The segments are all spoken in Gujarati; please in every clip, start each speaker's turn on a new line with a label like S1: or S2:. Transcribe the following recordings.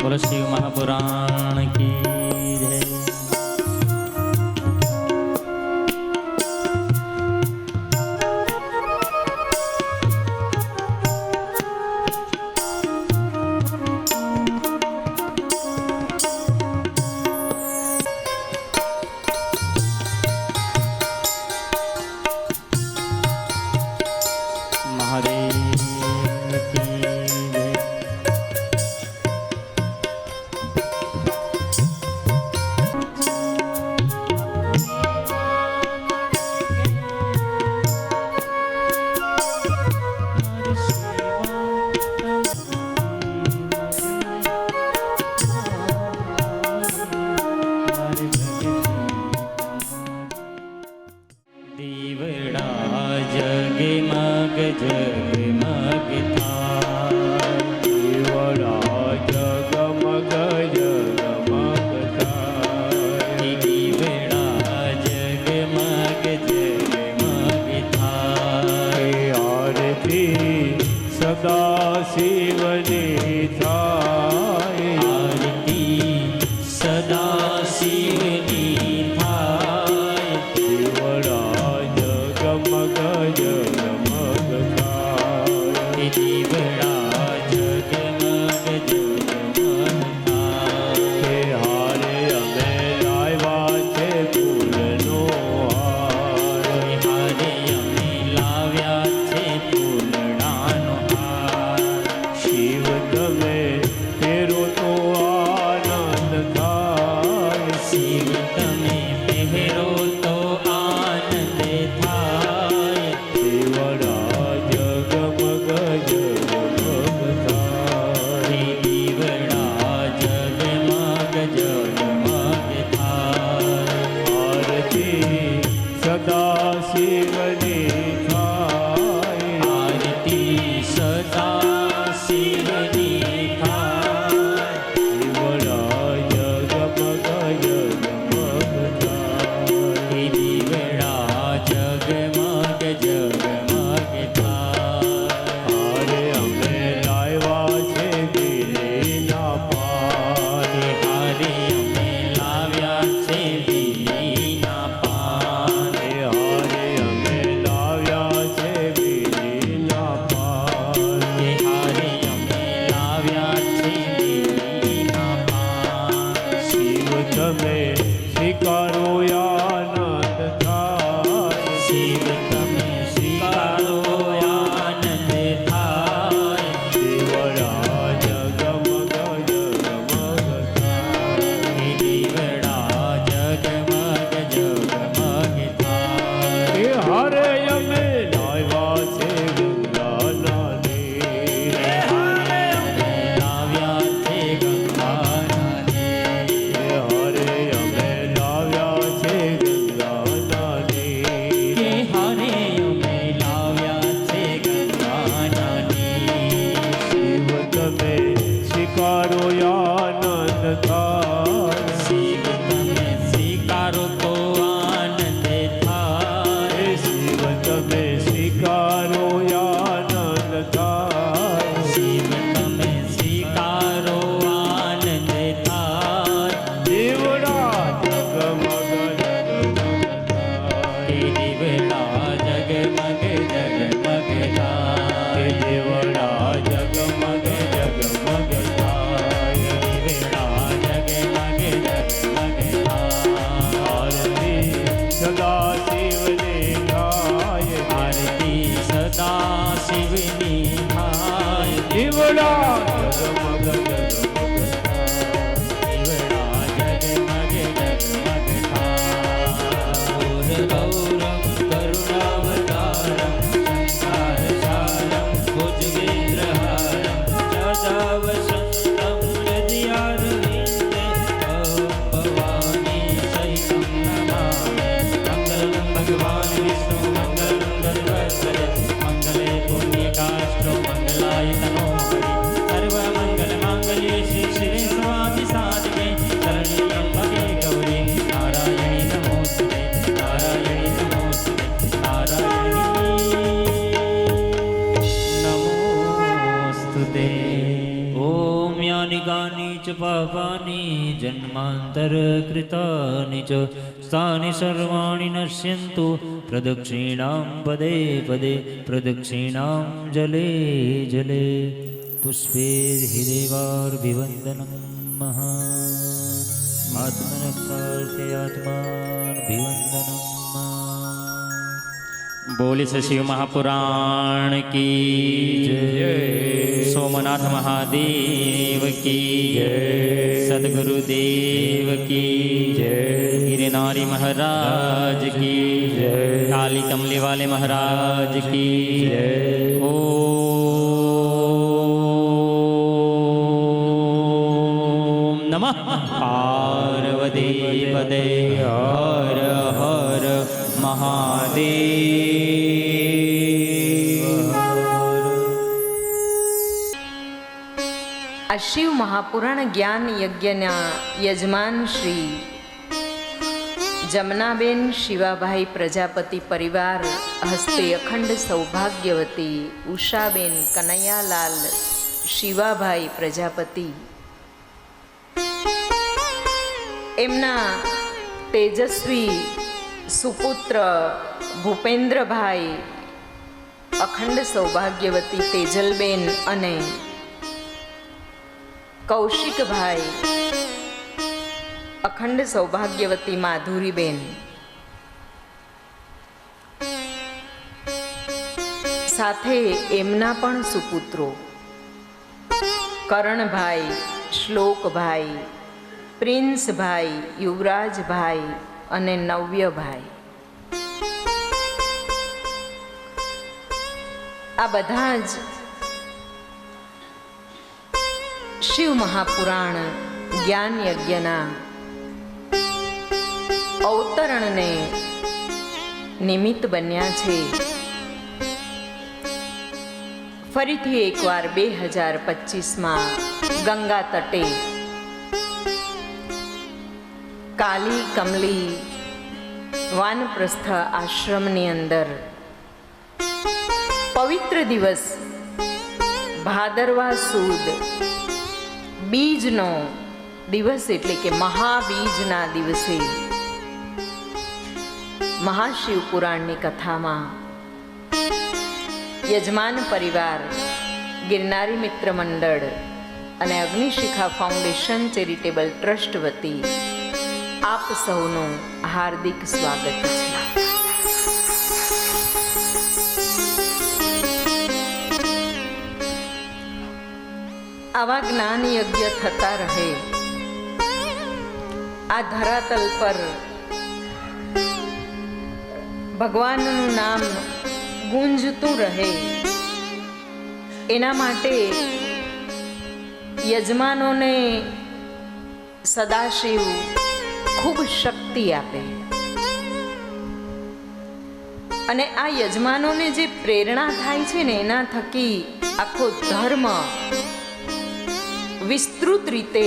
S1: बोलो शिव महापुराण की जय। महादेव की जय। દીવડા જગમગ જગમગ થાય,
S2: દીવડા જગમગ જગમગ થાય,
S1: દીવડા જગમગ જગમગ થાય,
S2: આરતી સદા શિવની થાય,
S1: આરતી સદા શિવની થાય,
S2: દીવડા જગમગ જગમગ થાય,
S1: દીવડા જગમગ જગમગ થાય,
S2: હારે અમે લાવ્યા છે ફૂલનો હાર,
S1: હારે અમે લાવ્યા છે ફૂલડાનો હાર,
S2: શિવ તમે તેરો તો આનંદ થાય,
S1: શિવ તમે પહેરો તો આનંદ થાય,
S2: દીવડા જગમગ જગમગ થાય,
S1: દીવડા જગમગ જગમગ થાય,
S2: આરતી સદા શિવની થાય,
S1: આરતી સદા શિવની થાય,
S2: દીવડા જગમગ જગમગ થાય,
S1: દીવડા જગમગ જગમગ થાય,
S2: હારે અમે લાવ્યા છે ગિરિના પાર,
S1: હારે અમે લાવ્યા છે બીલીના પાન,
S2: હારે અમે લાવ્યા છે ગિરિના પાર,
S1: હારે અમે લાવ્યા છે બીલીના પાન,
S2: શિવ તમે સ્વીકારો આનંદ થાય,
S1: શિવ તમે સ્વીકારો આનંદ થાય,
S2: દીવડા જગમગ જગમગ થાય,
S1: દીવડા જગમગ જગમગ થાય,
S2: હારે અમે લાવ્યા છે ગંગાના નીર,
S1: હારે અમે લાવ્યા છે ગંગાના નીર,
S2: હારે અમે લાવ્યા છે ગંગાના નીર,
S1: હારે અમે લાવ્યા છે ગંગાના નીર,
S2: શિવ તમે સ્વીકારો આનંદ થાય,
S1: શિવ તમે સ્વીકારો તો આનંદ થાય,
S2: શિવ તમે સ્વીકારો આનંદ થાય,
S1: શિવ તમે સ્વીકારો આનંદ થાય,
S2: દીવડા જગમગ જગમગ થાય,
S1: દીવડા જગમગ જગમગ થાય,
S2: દીવડા જગમગ જગમગ થાય,
S1: દીવડા જગમગ જગમગ થાય,
S2: આરતી સદા શિવની થાય,
S1: આરતી સદા શિવની થાય,
S2: દીવડા જગમગ જગમગ થાય,
S1: દીવડા જગમગ જગમગ થાય, ગૌરમ કરુણાવતારમ સંસારસારમ ભુજગેન્દ્રહારમ સદા વસંતમ હૃદયારવિંદે ભવાની સહિતમ નમામિ, મંગલમ ભગવાન વિષ્ણુ મંગલમ ગરુડધ્વજ મંગલે પુણ્યકાષ્ટો મંગલાય તનો नमोऽस्तु ते
S2: ॐ यानि कानि च पापानि जन्मान्तरकृतानि च तानि सर्वाणि नश्यन्तु प्रदक्षिणां पदे पदे प्रदक्षिणां जले जले पुष्पैर्हिदेवार्भिवन्दनं आत्मरक्षार्थे आत्मार्भिवन्दनम्।
S1: बोली शिव महापुराण की जय, सोमनाथ महादेव की जय, सदगुरुदेव की जय, गिरनारी महाराज की जय, काली कमली वाले महाराज की जय। ओम नमः पार्वती पदे हर हर महादेव।
S3: આ શિવ મહાપુરાણ જ્ઞાન યજ્ઞના યજમાન શ્રી જમનાબેન શિવાભાઈ પ્રજાપતિ પરિવાર હસ્તે અખંડ સૌભાગ્યવતી ઉષાબેન કનૈયાલાલ શિવાભાઈ પ્રજાપતિ એમના તેજસ્વી સુપુત્ર ભૂપેન્દ્રભાઈ અખંડ સૌભાગ્યવતી તેજલબેન અને કૌશિકભાઈ અખંડ સૌભાગ્યવતી માધુરીબેન સાથે એમના પણ સુપુત્રો કરણભાઈ, શ્લોકભાઈ, પ્રિન્સભાઈ, યુવરાજભાઈ અને નવ્યભાઈ, આ બધા જ શિવ મહાપુરાણ જ્ઞાન યજ્ઞના અવતરણને નિમિત્ત બન્યા છે. ફરીથી એકવાર 2025માં ગંગા તટે કાલી કમલી વાનપ્રસ્થ આશ્રમની અંદર પવિત્ર દિવસ ભાદરવા સુદ બીજનો દિવસ એટલે કે મહાબીજના દિવસે મહાશિવ પુરાણની કથામાં યજમાન પરિવાર, ગિરનારી મિત્ર મંડળ અને અગ્નિશિખા ફાઉન્ડેશન ચેરિટેબલ ટ્રસ્ટ વતી આપ સૌનું હાર્દિક સ્વાગત છે. આવા જ્ઞાન યજ્ઞ થતા રહે, આ ધરાતલ પર ભગવાનનું નામ ગુંજતું રહે, એના માટે યજમાનોને સદાશિવ ખૂબ શક્તિ આપે અને આ યજમાનોને જે પ્રેરણા થાય છે ને એના થકી આખો ધર્મ વિસ્તૃત રીતે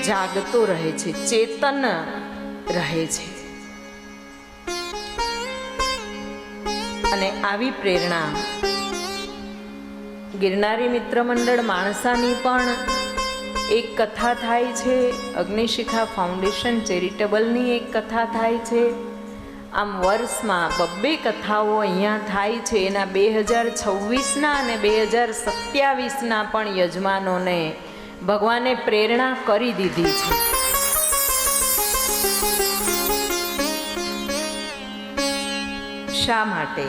S3: જાગતો રહે છે, ચેતન રહે છે. અને આવી પ્રેરણા ગિરનારી મિત્ર મંડળ માણસાની પણ એક કથા થાય છે, અગ્નિશિખા ફાઉન્ડેશન ચેરિટેબલની એક કથા થાય છે. આમ વર્ષમાં 2 કથાઓ અહીંયા થાય છે. એના 2026ના અને 2027ના પણ યજમાનોને ભગવાને પ્રેરણા કરી દીધી છે. શા માટે?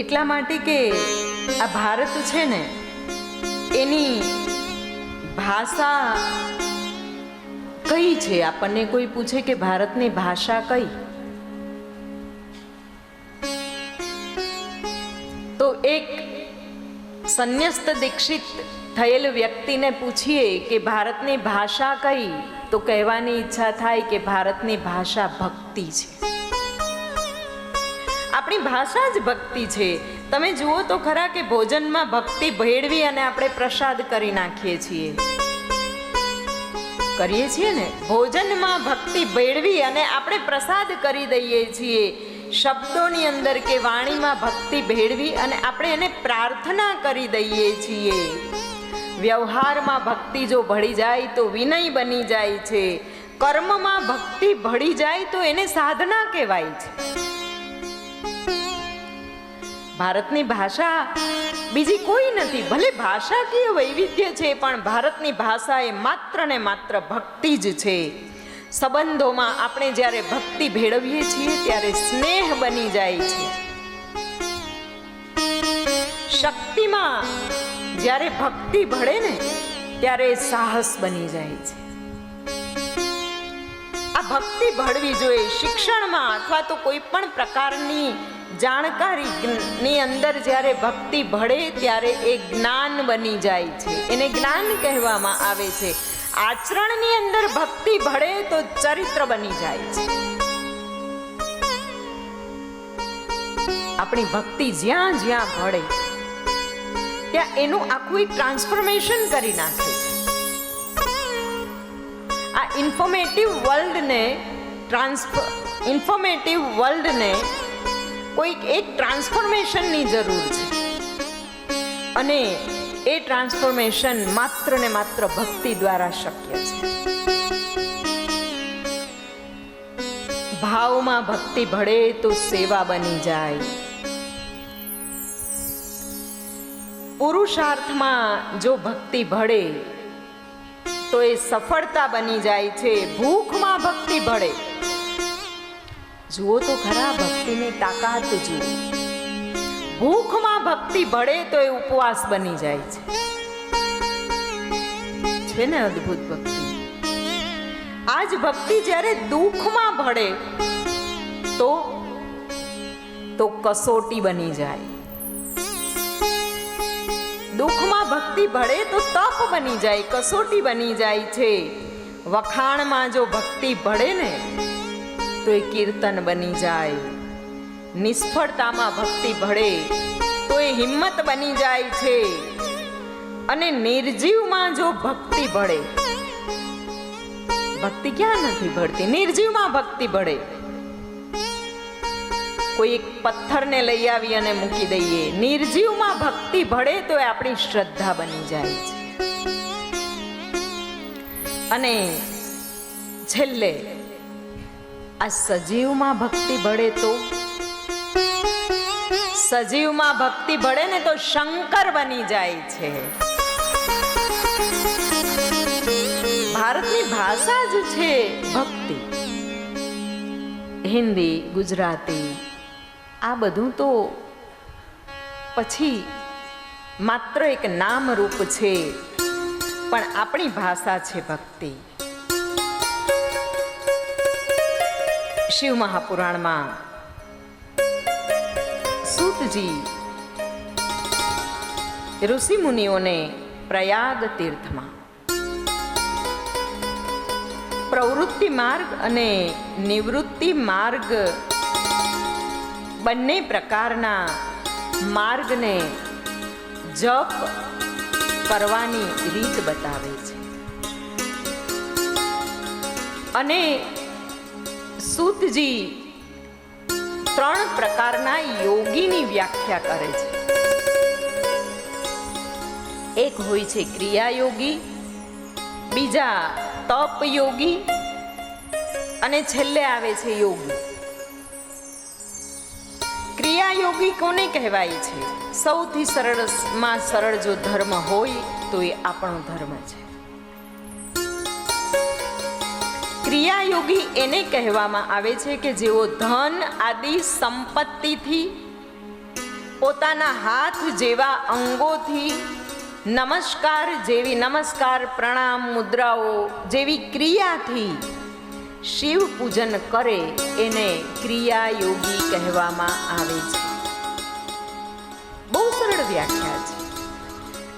S3: એટલા માટે કે આ ભારત છે ને એની ભાષા કઈ છે? આપણને કોઈ પૂછે કે ભારતની ભાષા કઈ, તો એક સંન્યસ્ત દીક્ષિત થયેલ વ્યક્તિને પૂછીએ કે ભારતની ભાષા કઈ, તો કહેવાની ઈચ્છા થાય કે ભારતની ભાષા ભક્તિ છે. આપણી ભાષા જ ભક્તિ છે. તમે જુઓ તો ખરા કે ભોજનમાં ભક્તિ ભેળવી અને આપણે પ્રસાદ કરી નાખીએ છીએ, કરીએ છીએ ને. ભોજનમાં ભક્તિ ભેળવી અને આપણે પ્રસાદ કરી દઈએ છીએ. શબ્દોની અંદર કે વાણીમાં ભક્તિ ભેળવી અને આપણે એને પ્રાર્થના કરી દઈએ છીએ. વ્યવહારમાં ભક્તિ જો ભળી જાય તો વિનય બની જાય છે. કર્મમાં ભક્તિ ભળી જાય તો એને સાધના કહેવાય છે. ભારતની ભાષા બીજી કોઈ નથી. ભલે ભાષાકીય વૈવિધ્ય છે, પણ ભારતની ભાષા એ માત્ર ને માત્ર ભક્તિ જ છે. સંબંધોમાં આપણે જ્યારે ભક્તિ ભેળવીએ છીએ ત્યારે સ્નેહ બની જાય છે. શક્તિમાં જ્યારે ભક્તિ ભળે ને ત્યારે સાહસ બની જાય છે. આ ભક્તિ ભળવી જોઈએ. શિક્ષણમાં અથવા તો કોઈ પણ પ્રકારની જાણકારીની અંદર જ્યારે ભક્તિ ભળે ત્યારે એ જ્ઞાન બની જાય છે. એને જ્ઞાન કહેવામાં આવે છે. આચરણની અંદર ભક્તિ ભળે તો ચરિત્ર બની જાય છે. આપણી ભક્તિ જ્યાં જ્યાં ભળે ત્યાં એનું આખું એક ટ્રાન્સફોર્મેશન કરી નાખે છે. આ ઇન્ફોર્મેટિવ વર્લ્ડને કોઈક એક ટ્રાન્સફોર્મેશનની જરૂર છે અને એ ટ્રાન્સફોર્મેશન માત્ર ને માત્ર ભક્તિ દ્વારા શક્ય છે. ભાવમાં ભક્તિ ભળે તો સેવા બની જાય. પુરુષાર્થમાં જો ભક્તિ ભળે તો એ સફળતા બની જાય છે. ભૂખમાં ભક્તિ ભળે, જુઓ તો ખરા ભક્તિની તાકાત જુઓ. ભૂખમાં ભક્તિ ભળે તો એ ઉપવાસ બની જાય છે ને અદ્ભુત ભક્તિ. આ જ ભક્તિ જ્યારે દુઃખમાં ભળે તો કસોટી બની જાય. દુઃખમાં ભક્તિ ભળે તો તપ બની જાય, કસોટી બની જાય છે. વખાણમાં જો ભક્તિ ભળે ને તો એ કીર્તન બની જાય. નિષ્ફળતામાં ભક્તિ ભળે તો એ હિંમત બની જાય છે. અને નિર્જીવમાં જો ભક્તિ ભળે, ભક્તિ ક્યાં નથી ભળતી, નિર્જીવમાં ભક્તિ ભળે. કોઈ એક પથ્થરને લઈ આવી અને મૂકી દઈએ, નિર્જીવમાં ભક્તિ ભળે તો એ આપણી શ્રદ્ધા બની જાય છે. અને છેલ્લે આ સજીવમાં ભક્તિ ભળે તો, સજીવમાં ભક્તિ ભળે ને તો શંકર બની જાય છે. ભારતની ભાષા જ છે ભક્તિ. હિન્દી, ગુજરાતી આ બધું તો પછી માત્ર એક નામ રૂપ છે, પણ આપણી ભાષા છે ભક્તિ. શિવ મહાપુરાણમાં સૂતજી ઋષિ મુનિઓને પ્રયાગ તીર્થમાં પ્રવૃત્તિ માર્ગ અને નિવૃત્તિ માર્ગ બંને પ્રકારના માર્ગને જપ કરવાની રીત બતાવે છે. અને સૂતજી 3 પ્રકારના યોગીની વ્યાખ્યા કરે છે. એક હોય છે ક્રિયા યોગી, બીજા તપ યોગી અને છેલ્લે આવે છે યોગી. ક્રિયા યોગી કોને કહેવાય છે? સૌથી સરળમાં સરળ જો ધર્મ હોય તો એ આપણો ધર્મ છે. ક્રિયા યોગી એને કહેવામાં આવે છે કે જેઓ ધન આદિ સંપત્તિથી, પોતાના હાથ જેવા અંગોથી, નમસ્કાર જેવી નમસ્કાર પ્રણામ મુદ્રાઓ જેવી ક્રિયાથી શિવ પૂજન કરે એને ક્રિયા યોગી કહેવામાં આવે છે. બહુ સરળ વ્યાખ્યા છે.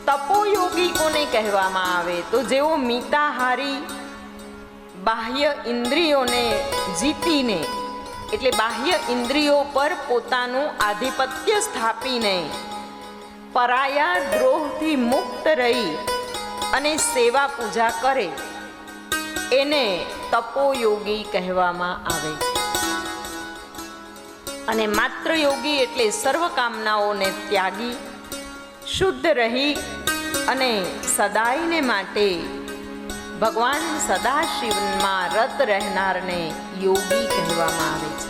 S3: તપોયોગી કોને કહેવામાં આવે? તો જેઓ મિતાહારી, બાહ્ય ઇન્દ્રિયોને જીતીને, એટલે બાહ્ય ઇન્દ્રિયો પર પોતાનું આધિપત્ય સ્થાપીને પરાયા દ્રોહથી મુક્ત રહી અને સેવા પૂજા કરે એને તપોયોગી કહેવામાં આવે છે. અને માત્ર યોગી એટલે સર્વ કામનાઓને ત્યાગી, શુદ્ધ રહી અને સદાયને માટે ભગવાન સદાશિવમાં રત રહેનારને યોગી કહેવામાં આવે છે.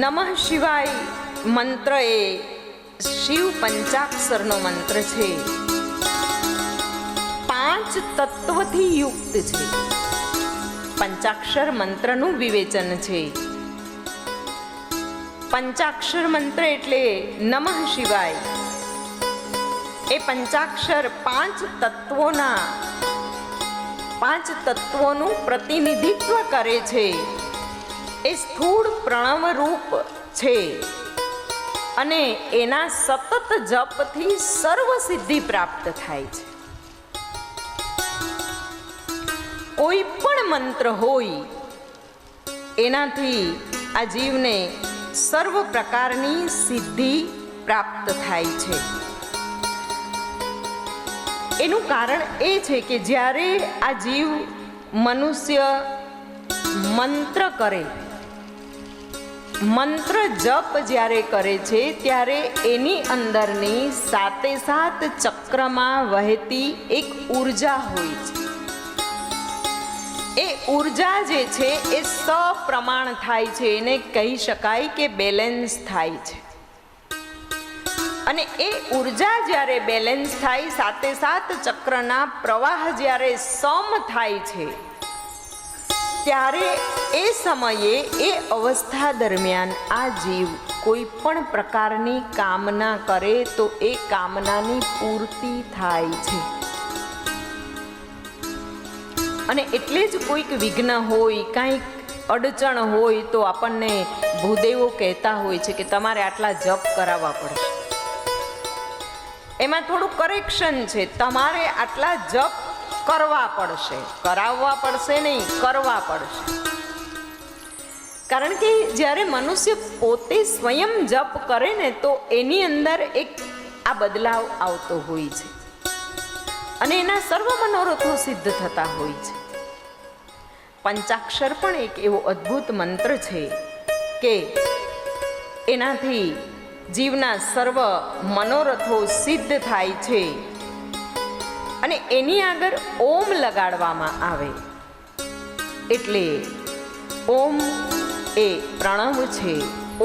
S3: નમઃ શિવાય મંત્ર એ શિવ પંચાક્ષરનો મંત્ર છે. 5 તત્વથી યુક્ત છે. પંચાક્ષર મંત્રનું વિવેચન છે. પંચાક્ષર મંત્ર એટલે નમઃ શિવાય એ પંચાક્ષર 5 તત્વોનું પ્રતિનિધિત્વ કરે છે. એ સ્થૂળ પ્રણવ રૂપ છે અને એના સતત જપથી સર્વ સિદ્ધિ પ્રાપ્ત થાય છે. કોઈ પણ મંત્ર હોય એનાથી આ જીવને સર્વ પ્રકારની સિદ્ધિ પ્રાપ્ત થાય છે. એનું કારણ એ છે કે જ્યારે આ જીવ મનુષ્ય મંત્ર કરે, મંત્ર જપ જ્યારે કરે છે ત્યારે એની અંદરની સાતે સાત ચક્રમાં વહેતી એક ઉર્જા હોય છે. એ ઉર્જા જે છે એ સપ્રમાણ થાય છે. એને કહી શકાય કે બેલેન્સ થાય છે. અને એ ઉર્જા જ્યારે બેલેન્સ થાય, સાતે સાત ચક્રના પ્રવાહ જ્યારે સમ થાય છે, ત્યારે એ સમયે એ અવસ્થા દરમિયાન આ જીવ કોઈ પણ પ્રકારની કામના કરે તો એ કામનાની પૂર્તિ થાય છે. અને એટલે જ કોઈક વિઘ્ન હોય, કાંઈક અડચણ હોય તો આપણને ભૂદેવો કહેતા હોય છે કે તમારે આટલા જપ કરાવવા પડશે. એમાં થોડું કરેક્શન છે, તમારે આટલા જપ કરવા પડશે, કરાવવા પડશે નહીં, કરવા પડશે. કારણ કે જ્યારે મનુષ્ય પોતે સ્વયં જપ કરે ને તો એની અંદર એક આ બદલાવ આવતો હોય છે અને એના સર્વ મનોરથો સિદ્ધ થતા હોય છે. પંચાક્ષર પણ એક એવો અદ્ભુત મંત્ર છે કે એનાથી જીવના સર્વ મનોરથો સિદ્ધ થાય છે. અને એની આગળ ઓમ લગાડવામાં આવે એટલે ઓમ એ પ્રણવ છે,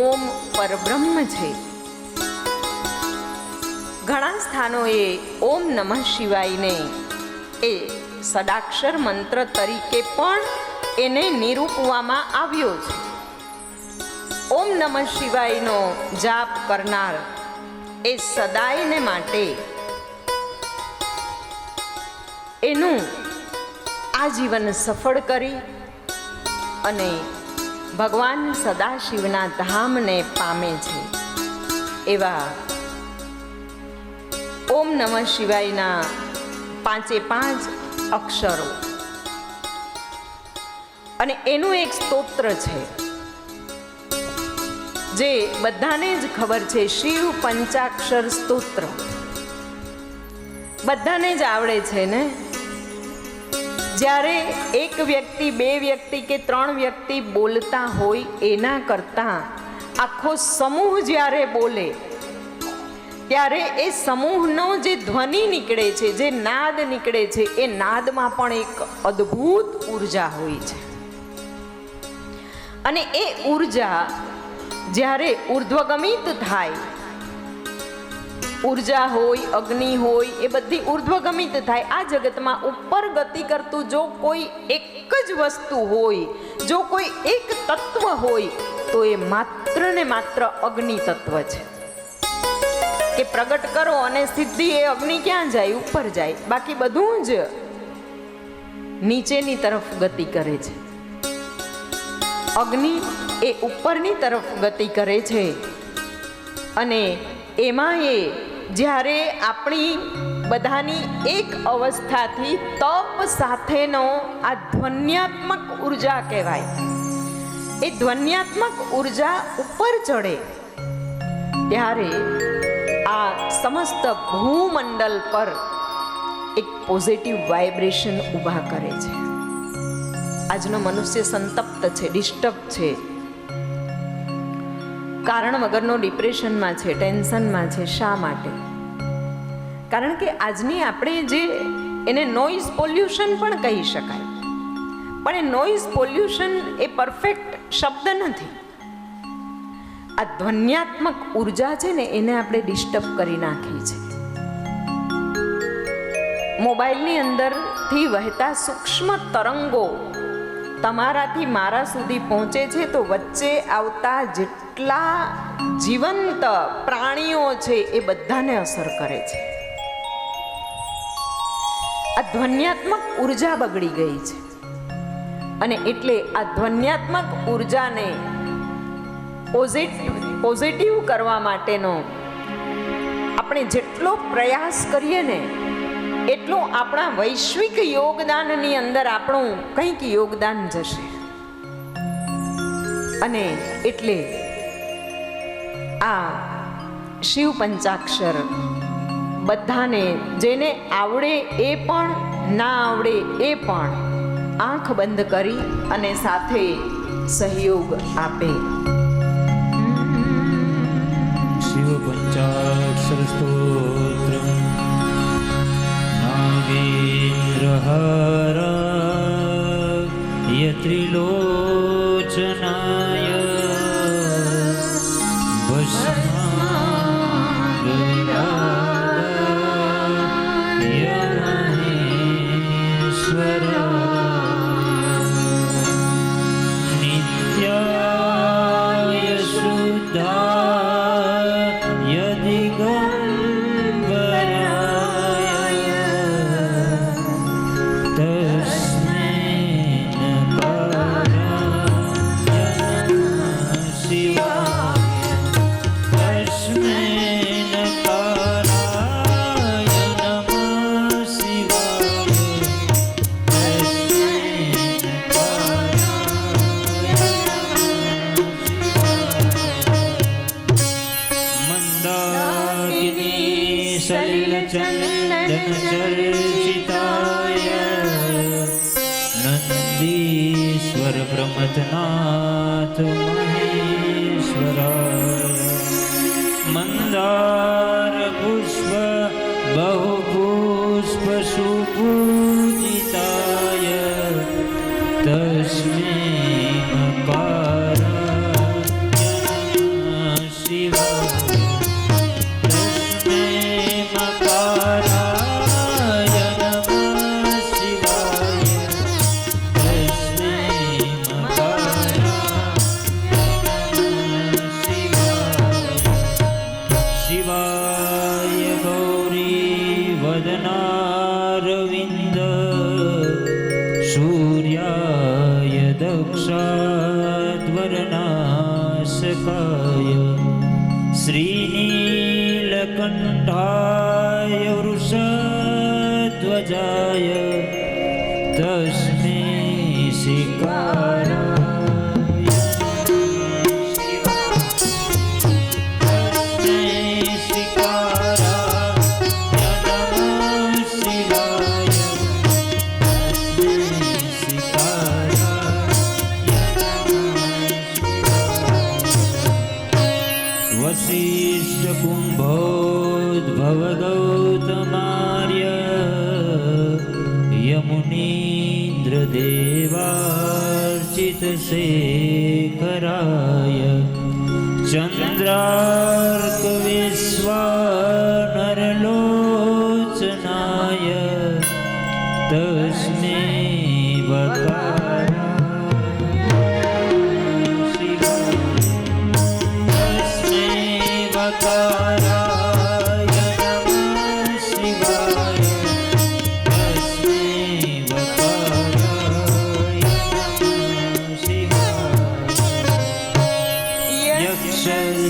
S3: ઓમ પરબ્રહ્મ છે. ઘણા સ્થાનોએ ઓમ નમઃ શિવાયને એ સદાક્ષર મંત્ર તરીકે પણ એને નિરૂપવામાં આવ્યો છે. ઓમ નમઃ શિવાયનો જાપ કરનાર એ સદાયને માટે એનું આજીવન સફળ કરી અને ભગવાન સદાશિવના ધામને પામે છે. એવા ઓમ નમઃ શિવાયના 5 અક્ષરો અને એનું એક સ્તોત્ર છે જે બધાને જ ખબર છે, શિવ પંચાક્ષર સ્તોત્ર. બધાને જ આવડે છે ને. જ્યારે એક વ્યક્તિ, 2 વ્યક્તિ કે 3 વ્યક્તિ બોલતા હોય એના કરતાં આખો સમૂહ જ્યારે બોલે ત્યારે એ સમૂહનો જે ધ્વનિ નીકળે છે, જે નાદ નીકળે છે, એ નાદમાં પણ એક અદ્ભુત ઉર્જા હોય છે. અને એ ઉર્જા જ્યારે ઉર્ધ્વગમિત થાય, ઉર્જા હોય, અગ્નિ હોય, એ બધી ઉર્ધ્વગમિત થાય. આ જગતમાં ઉપર ગતિ કરતું જો કોઈ એક જ વસ્તુ હોય, જો કોઈ એક તત્વ હોય તો એ માત્ર ને માત્ર અગ્નિ તત્વ છે. કે પ્રગટ કરો અને સીધી એ અગ્નિ ક્યાં જાય? ઉપર જાય. બાકી બધું જ નીચેની તરફ ગતિ કરે છે. અગ્નિ એ ઉપરની તરફ ગતિ કરે છે. અને એમાં એ જ્યારે આપણી બધાની એક અવસ્થાથી તપ સાથેનો આ ધ્વન્યાત્મક ઉર્જા કહેવાય, એ ધ્વન્યાત્મક ઉર્જા ઉપર ચડે ત્યારે આ સમસ્ત ભૂમંડળ પર એક પોઝિટિવ વાઇબ્રેશન ઊભા કરે છે. આજનો મનુષ્ય સંતપ્ત છે, ડિસ્ટર્બ છે, કારણ વગરનો ડિપ્રેશનમાં છે, ટેન્શનમાં છે. શા માટે? કારણ કે આજની આપણે જે એને નોઇઝ પોલ્યુશન પણ કહી શકાય, પણ એ નોઇઝ પોલ્યુશન એ પરફેક્ટ શબ્દ નથી. આ ધ્વન્યાત્મક ઉર્જા છે ને એને આપણે ડિસ્ટર્બ કરી નાખી છે. મોબાઈલની અંદરથી વહેતા સૂક્ષ્મ તરંગો તમારાથી મારા સુધી પહોંચે છે તો વચ્ચે આવતા જેટલા જીવંત પ્રાણીઓ છે એ બધાને અસર કરે છે. આ ધ્વન્યાત્મક ઉર્જા બગડી ગઈ છે અને એટલે આ ધ્વન્યાત્મક ઉર્જાને પોઝિટિવ કરવા માટેનો આપણે જેટલો પ્રયાસ કરીએ ને એટલું આપણા વૈશ્વિક યોગદાનની અંદર આપણું કંઈક યોગદાન જશે. અને એટલે આ શિવ પંચાક્ષર બધાને, જેને આવડે એ પણ, ના આવડે એ પણ, આંખ બંધ કરી અને સાથે સહયોગ આપે.
S2: શિવ પંચાક્ષર સ્તોત્ર નાગેન્દ્રહર યત્રિલોચનાય चर्चिताय नन्दीश्वर प्रमथनाथ महेश्वराय मंदार पुष्प बहुपुष्प सुपूजिताय तस्मै मकाराय शिवाय वदनारविन्द सूर्याय दक्षाध्वरनाशकाय श्रीनीलकण्ठाय वृषध्वजाय तस्मै शिकाराय वशिष्ठकुम्भोद्भवगौतमार्य यमुनीन्द्रदेवार्चितशेखराय चन्द्रार्कविश्वानरलोचनाय तस्मै वकाराय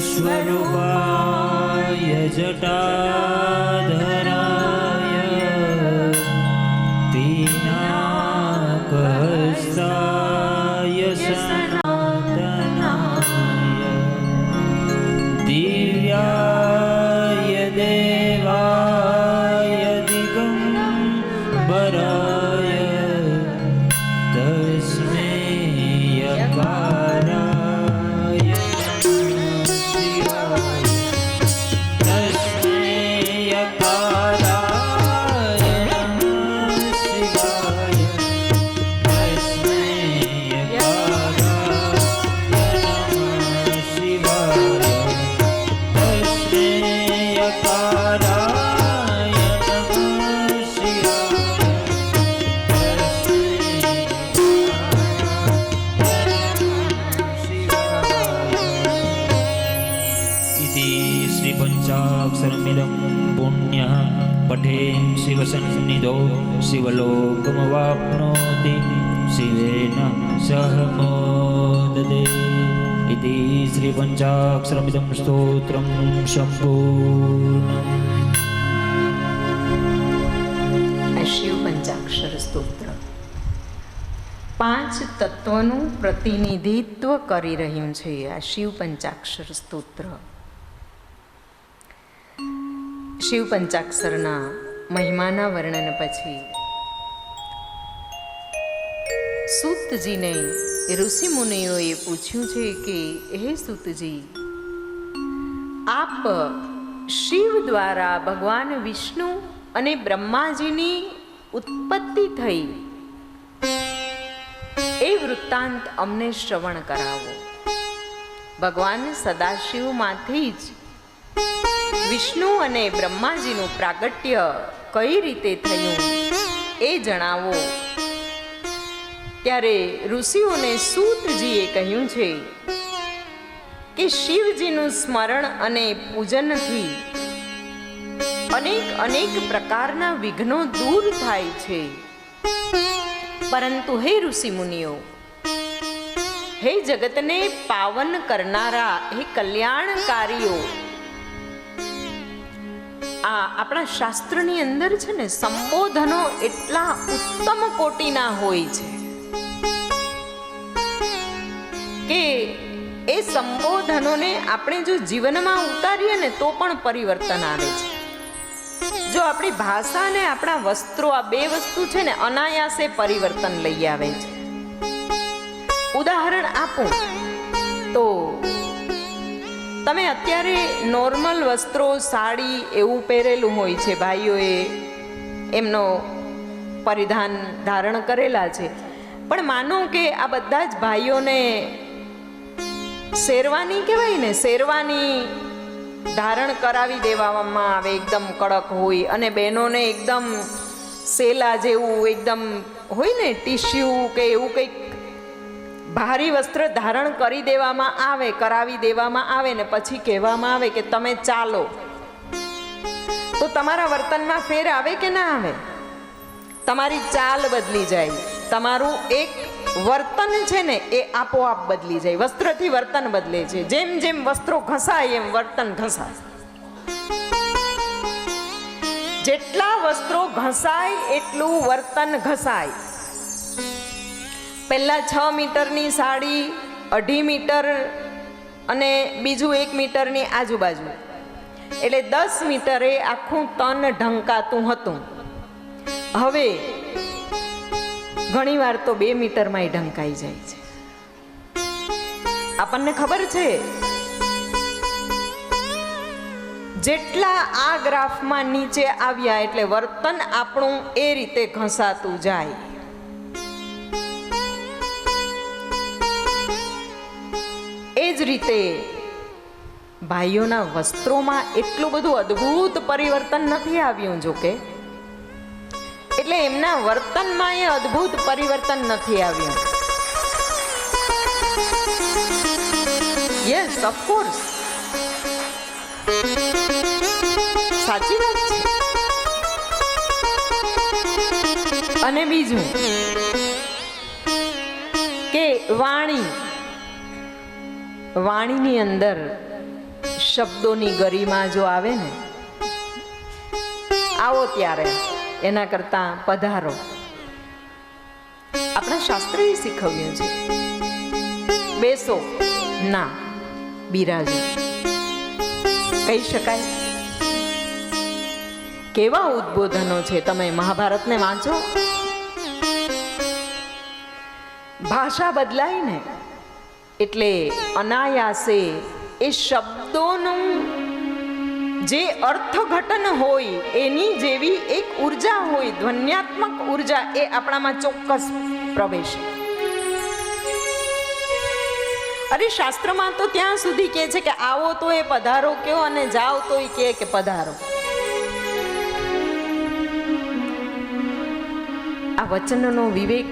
S2: स्वरूपाय जटाधराय पिनाकहस्ताय सनातनाय दिव्याय देवाय दिगम्बराय तस्मै पञ्चाक्षरमिदं पुण्यः पठेन् शिवसन्निधौ शिवलोकमवाप्नोति शिवेन सह मोदते इति श्रीपञ्चाक्षरमिदं स्तोत्रं सम्पूर्णम्।
S3: શિવ પંચાક્ષર સ્તોત્ર 5 તત્વનું પ્રતિનિધિત્વ કરી રહ્યું છે આ શિવ પંચાક્ષર સ્તોત્ર. શિવ પંચાક્ષરના મહિમાના વર્ણન પછી સૂતજીને ઋષિ મુનિઓએ પૂછ્યું છે કે હે સૂતજી, આપ શિવ દ્વારા ભગવાન વિષ્ણુ અને બ્રહ્માજીની ઉત્પત્તિ થઈ એ વૃત્તાંત અમને શ્રવણ કરાવો. ભગવાન સદાશિવમાંથી જ વિષ્ણુ અને બ્રહ્માજીનું પ્રાગટ્ય કઈ રીતે થયું એ જણાવો. ત્યારે ઋષિઓને સૂતજીએ કહ્યું છે કે શિવજીનું સ્મરણ અને પૂજનથી અનેક પ્રકારના વિઘ્નો દૂર થાય છે. પરંતુ હે ઋષિ મુનિઓ, હે જગતને પાવન કરનારા, હે કલ્યાણકારીઓ, આ આપણા શાસ્ત્રની અંદર છે ને સંબોધનો એટલા ઉત્તમ કોટીના હોય છે કે એ સંબોધનોને આપણે જો જીવનમાં ઉતારીએ ને તો પણ પરિવર્તન આવે છે. જો આપણી ભાષા અને આપણા વસ્ત્રો, આ બે વસ્તુ છે ને અનાયાસે પરિવર્તન લઈ આવે છે. ઉદાહરણ આપું તો તમે અત્યારે નોર્મલ વસ્ત્રો, સાડી એવું પહેરેલું હોય છે, ભાઈઓએ એમનો પરિધાન ધારણ કરેલા છે. પણ માનો કે આ બધા જ ભાઈઓને શેરવાની કહેવાય ને, શેરવાની ધારણ કરાવી દેવામાં આવે, એકદમ કડક હોય, અને બહેનોને એકદમ સેલા જેવું એકદમ હોય ને ટીશ્યુ કે એવું કંઈક ભારી વસ્ત્ર ધારણ કરી દેવામાં આવે, કરાવી દેવામાં આવે ને પછી કહેવામાં આવે કે તમે ચાલો, તો તમારા વર્તનમાં ફેર આવે કે ના આવે? તમારી ચાલ બદલી જાય, તમારું એક વર્તન છે ને એ આપોઆપ બદલી જાય. વસ્ત્રથી વર્તન બદલે છે. જેમ જેમ વસ્ત્રો ઘસાય એમ વર્તન ઘસાય. જેટલા વસ્ત્રો ઘસાય એટલું વર્તન ઘસાય. પહેલા 6 મીટરની સાડી 2.5 મીટર અને બીજું 1 મીટરની આજુબાજુ, એટલે 10 મીટરે આખું તન ઢંકાતું હતું. હવે ઘણી વાર તો 2 મીટરમાં ઢંકાઈ જાય છે. આપણને ખબર છે જેટલા આ ગ્રાફમાં નીચે આવ્યા એટલે વર્તન આપણું એ રીતે ઘસાતું જાય. એ જ રીતે ભાઈઓના વસ્ત્રોમાં એટલું બધું અદ્ભુત પરિવર્તન નથી આવ્યું. જોકે એટલે એમના વર્તનમાં એ અદ્ભુત પરિવર્તન નથી આવ્યું. યસ, ઓફકોર્સ, સાચી વાત છે. અને બીજું કે વાણીની અંદર શબ્દોની ગરિમા જો આવે ને, આવો ત્યારે એના કરતા પધારો, આપણા શાસ્ત્રએ શીખવ્યું છે. બેસો ના, બિરાજો કહી શકાય. કેવા ઉદ્બોધનો છે! તમે મહાભારતને વાંચો, ભાષા બદલાય ને એટલે અનાયાસે એ શબ્દોનું જે અર્થઘટન હોય એની જેવી એક ઉર્જા હોય, ધ્વન્યાત્મક ઉર્જા, એ આપણામાં ચોક્કસ પ્રવેશે. અરે શાસ્ત્રમાં તો ત્યાં સુધી કહે છે કે આવો તો એ પધારો કયો અને જાઓ તો એ કહે કે પધારો. આ વચનનો વિવેક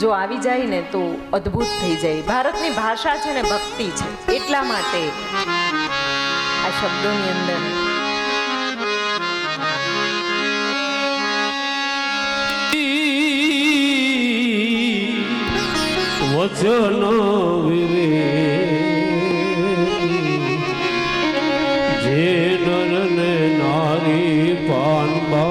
S3: જો આવી જાય ને તો અદ્ભુત થઈ જાય. ભારતની ભાષા છે ને ભક્તિ છે, એટલા માટે આ શબ્દોની અંદર
S4: વચન વિવેક જે નર ને નારી પાનબા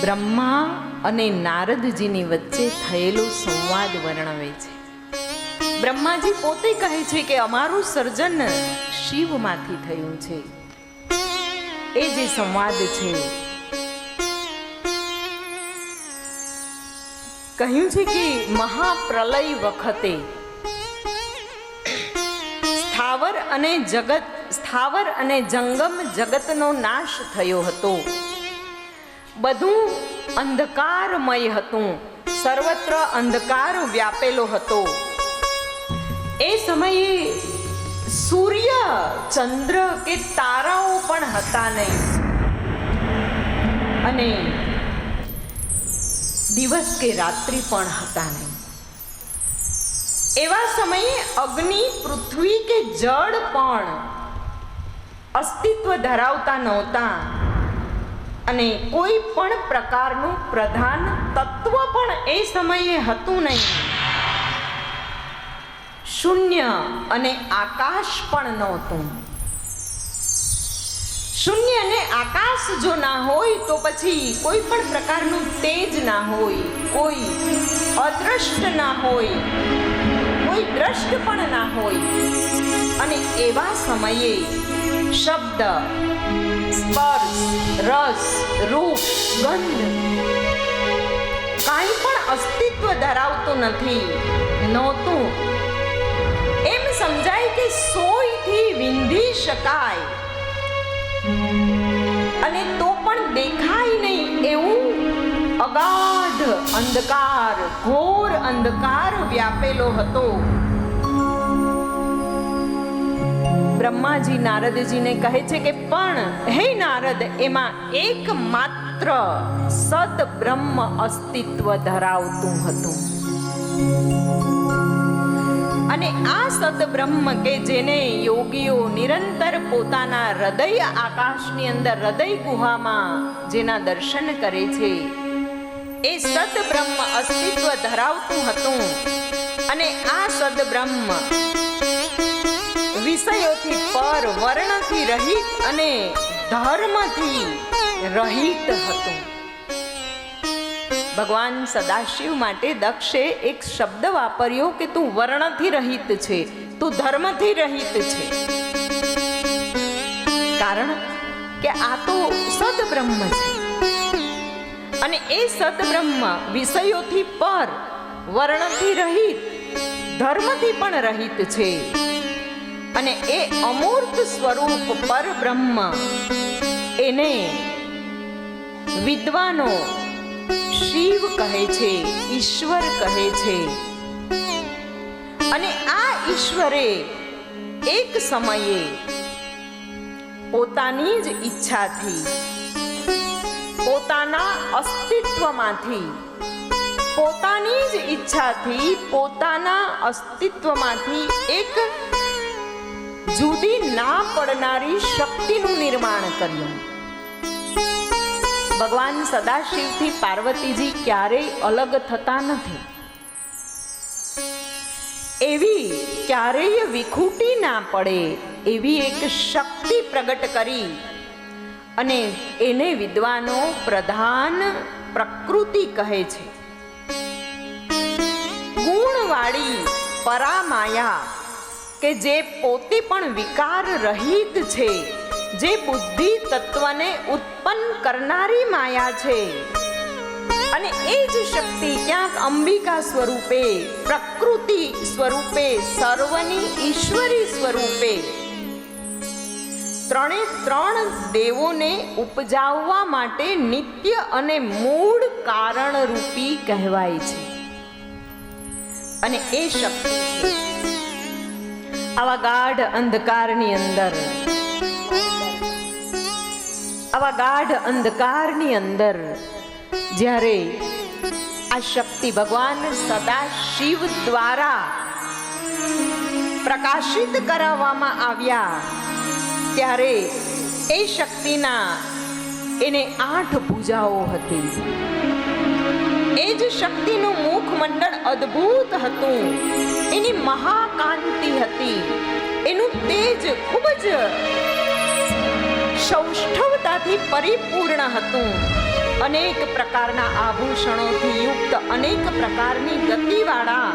S3: બ્રહ્મા અને નારદજીની વચ્ચે થયેલો સંવાદ વર્ણવે છે. બ્રહ્માજી પોતે કહે છે કે અમારું સર્જન શિવમાંથી થયું છે. એ જે સંવાદ છે કહ્યું છે કે મહાપ્રલય વખતે સ્થાવર અને જંગમ જગતનો નાશ થયો હતો. બધું અંધકારમય હતું, સર્વત્ર અંધકાર વ્યાપેલો હતો. એ સમયે સૂર્ય, ચંદ્ર કે તારાઓ પણ હતા નહીં અને દિવસ કે રાત્રિ પણ હતા નહીં. એવા સમયે અગ્નિ, પૃથ્વી કે જળ પણ અસ્તિત્વ ધરાવતા નહોતા અને કોઈ પણ પ્રકારનું પ્રધાન તત્વ પણ એ સમયે હતું નહીં. શૂન્ય અને આકાશ પણ નહોતું. શૂન્ય અને આકાશ જો ના હોય તો પછી કોઈ પણ પ્રકારનું તેજ ના હોય, કોઈ અદ્રષ્ટ ના હોય, કોઈ દ્રષ્ટ પણ ના હોય. અને એવા સમયે શબ્દ, સ્પર્શ, રસ, રૂપ, ગંધ કાંઈ પણ અસ્તિત્વ ધરાવતું નહોતું. એમ સમજાય કે સોયથી વિંધી શકાય અને તો પણ દેખાય નહીં એવું અગાધ અંધકાર, ઘોર અંધકાર વ્યાપેલો હતો. બ્રહ્માજી નારદજીને કહે છે કે પણ હે નારદ, એમાં એકમાત્ર સદ બ્રહ્મ અસ્તિત્વ ધરાવતું હતું અને આ સદબ્રહ્મ કે જેને યોગીઓ નિરંતર પોતાના હૃદય આકાશની અંદર, હૃદય ગુહામાં જેના દર્શન કરે છે, એ સદબ્રહ્મ અસ્તિત્વ ધરાવતું હતું. અને આ સદબ્રહ્મ વિષયોથી પર, વર્ણથી રહિત અને ધર્મથી રહિત હતું. ભગવાન સદાશિવ માટે દક્ષે એક શબ્દ વાપર્યો કે તું વર્ણથી રહિત છે, તું ધર્મથી રહિત છે. કારણ કે આ તો સદબ્રહ્મ છે અને એ સદબ્રહ્મ વિષયોથી પર, વર્ણથી રહિત, ધર્મથી પણ રહિત છે. અને એ અમૂર્ત સ્વરૂપ પરબ્રહ્મ એને વિદ્વાનો શિવ કહે છે, ઈશ્વર કહે છે. અને આ ઈશ્વરે એક સમયે પોતાની જ ઈચ્છાથી, પોતાના અસ્તિત્વમાંથી, પોતાની જ ઈચ્છાથી, પોતાના અસ્તિત્વમાંથી એક જુદી ના પડનારી શક્તિનું નિર્માણ કર્યું. ભગવાન સદાશિવથી પાર્વતીજી ક્યારેય અલગ થતા નથી. એવી ક્યારેય વિખૂટી ના પડે એવી એક શક્તિ પ્રગટ કરી અને એને વિદ્વાનો પ્રધાન પ્રકૃતિ કહે છે. ગુણવાળી પરામાયા કે જે પોતે પણ વિકાર રહિત છે, જે બુદ્ધિ તત્વને ઉત્પન્ન કરનારી માયા છે. અને એ જ શક્તિ ક્યાંક અંબિકા સ્વરૂપે, પ્રકૃતિ સ્વરૂપે, સર્વની ઈશ્વરી સ્વરૂપે ત્રણે ત્રણ દેવોને ઉપજાવવા માટે નિત્ય અને મૂળ કારણ રૂપી કહેવાય છે. અને એ શક્તિ છે આવા ગાઢ અંધકારની અંદર, આવા ગાઢ અંધકારની અંદર જ્યારે આ શક્તિ ભગવાન સદાશિવ દ્વારા પ્રકાશિત કરાવવામાં આવ્યા, ત્યારે એ શક્તિના એને 8 ભુજાઓ હતી. એ જ શક્તિનું મુખમંડળ અદ્ભુત હતું, એની મહાકાંતિ હતી, એનું તેજ ખૂબ જ સૌષ્ઠવતાથી પરિપૂર્ણ હતું. અનેક પ્રકારના આભૂષણોથી યુક્ત, અનેક પ્રકારની ગતિવાળા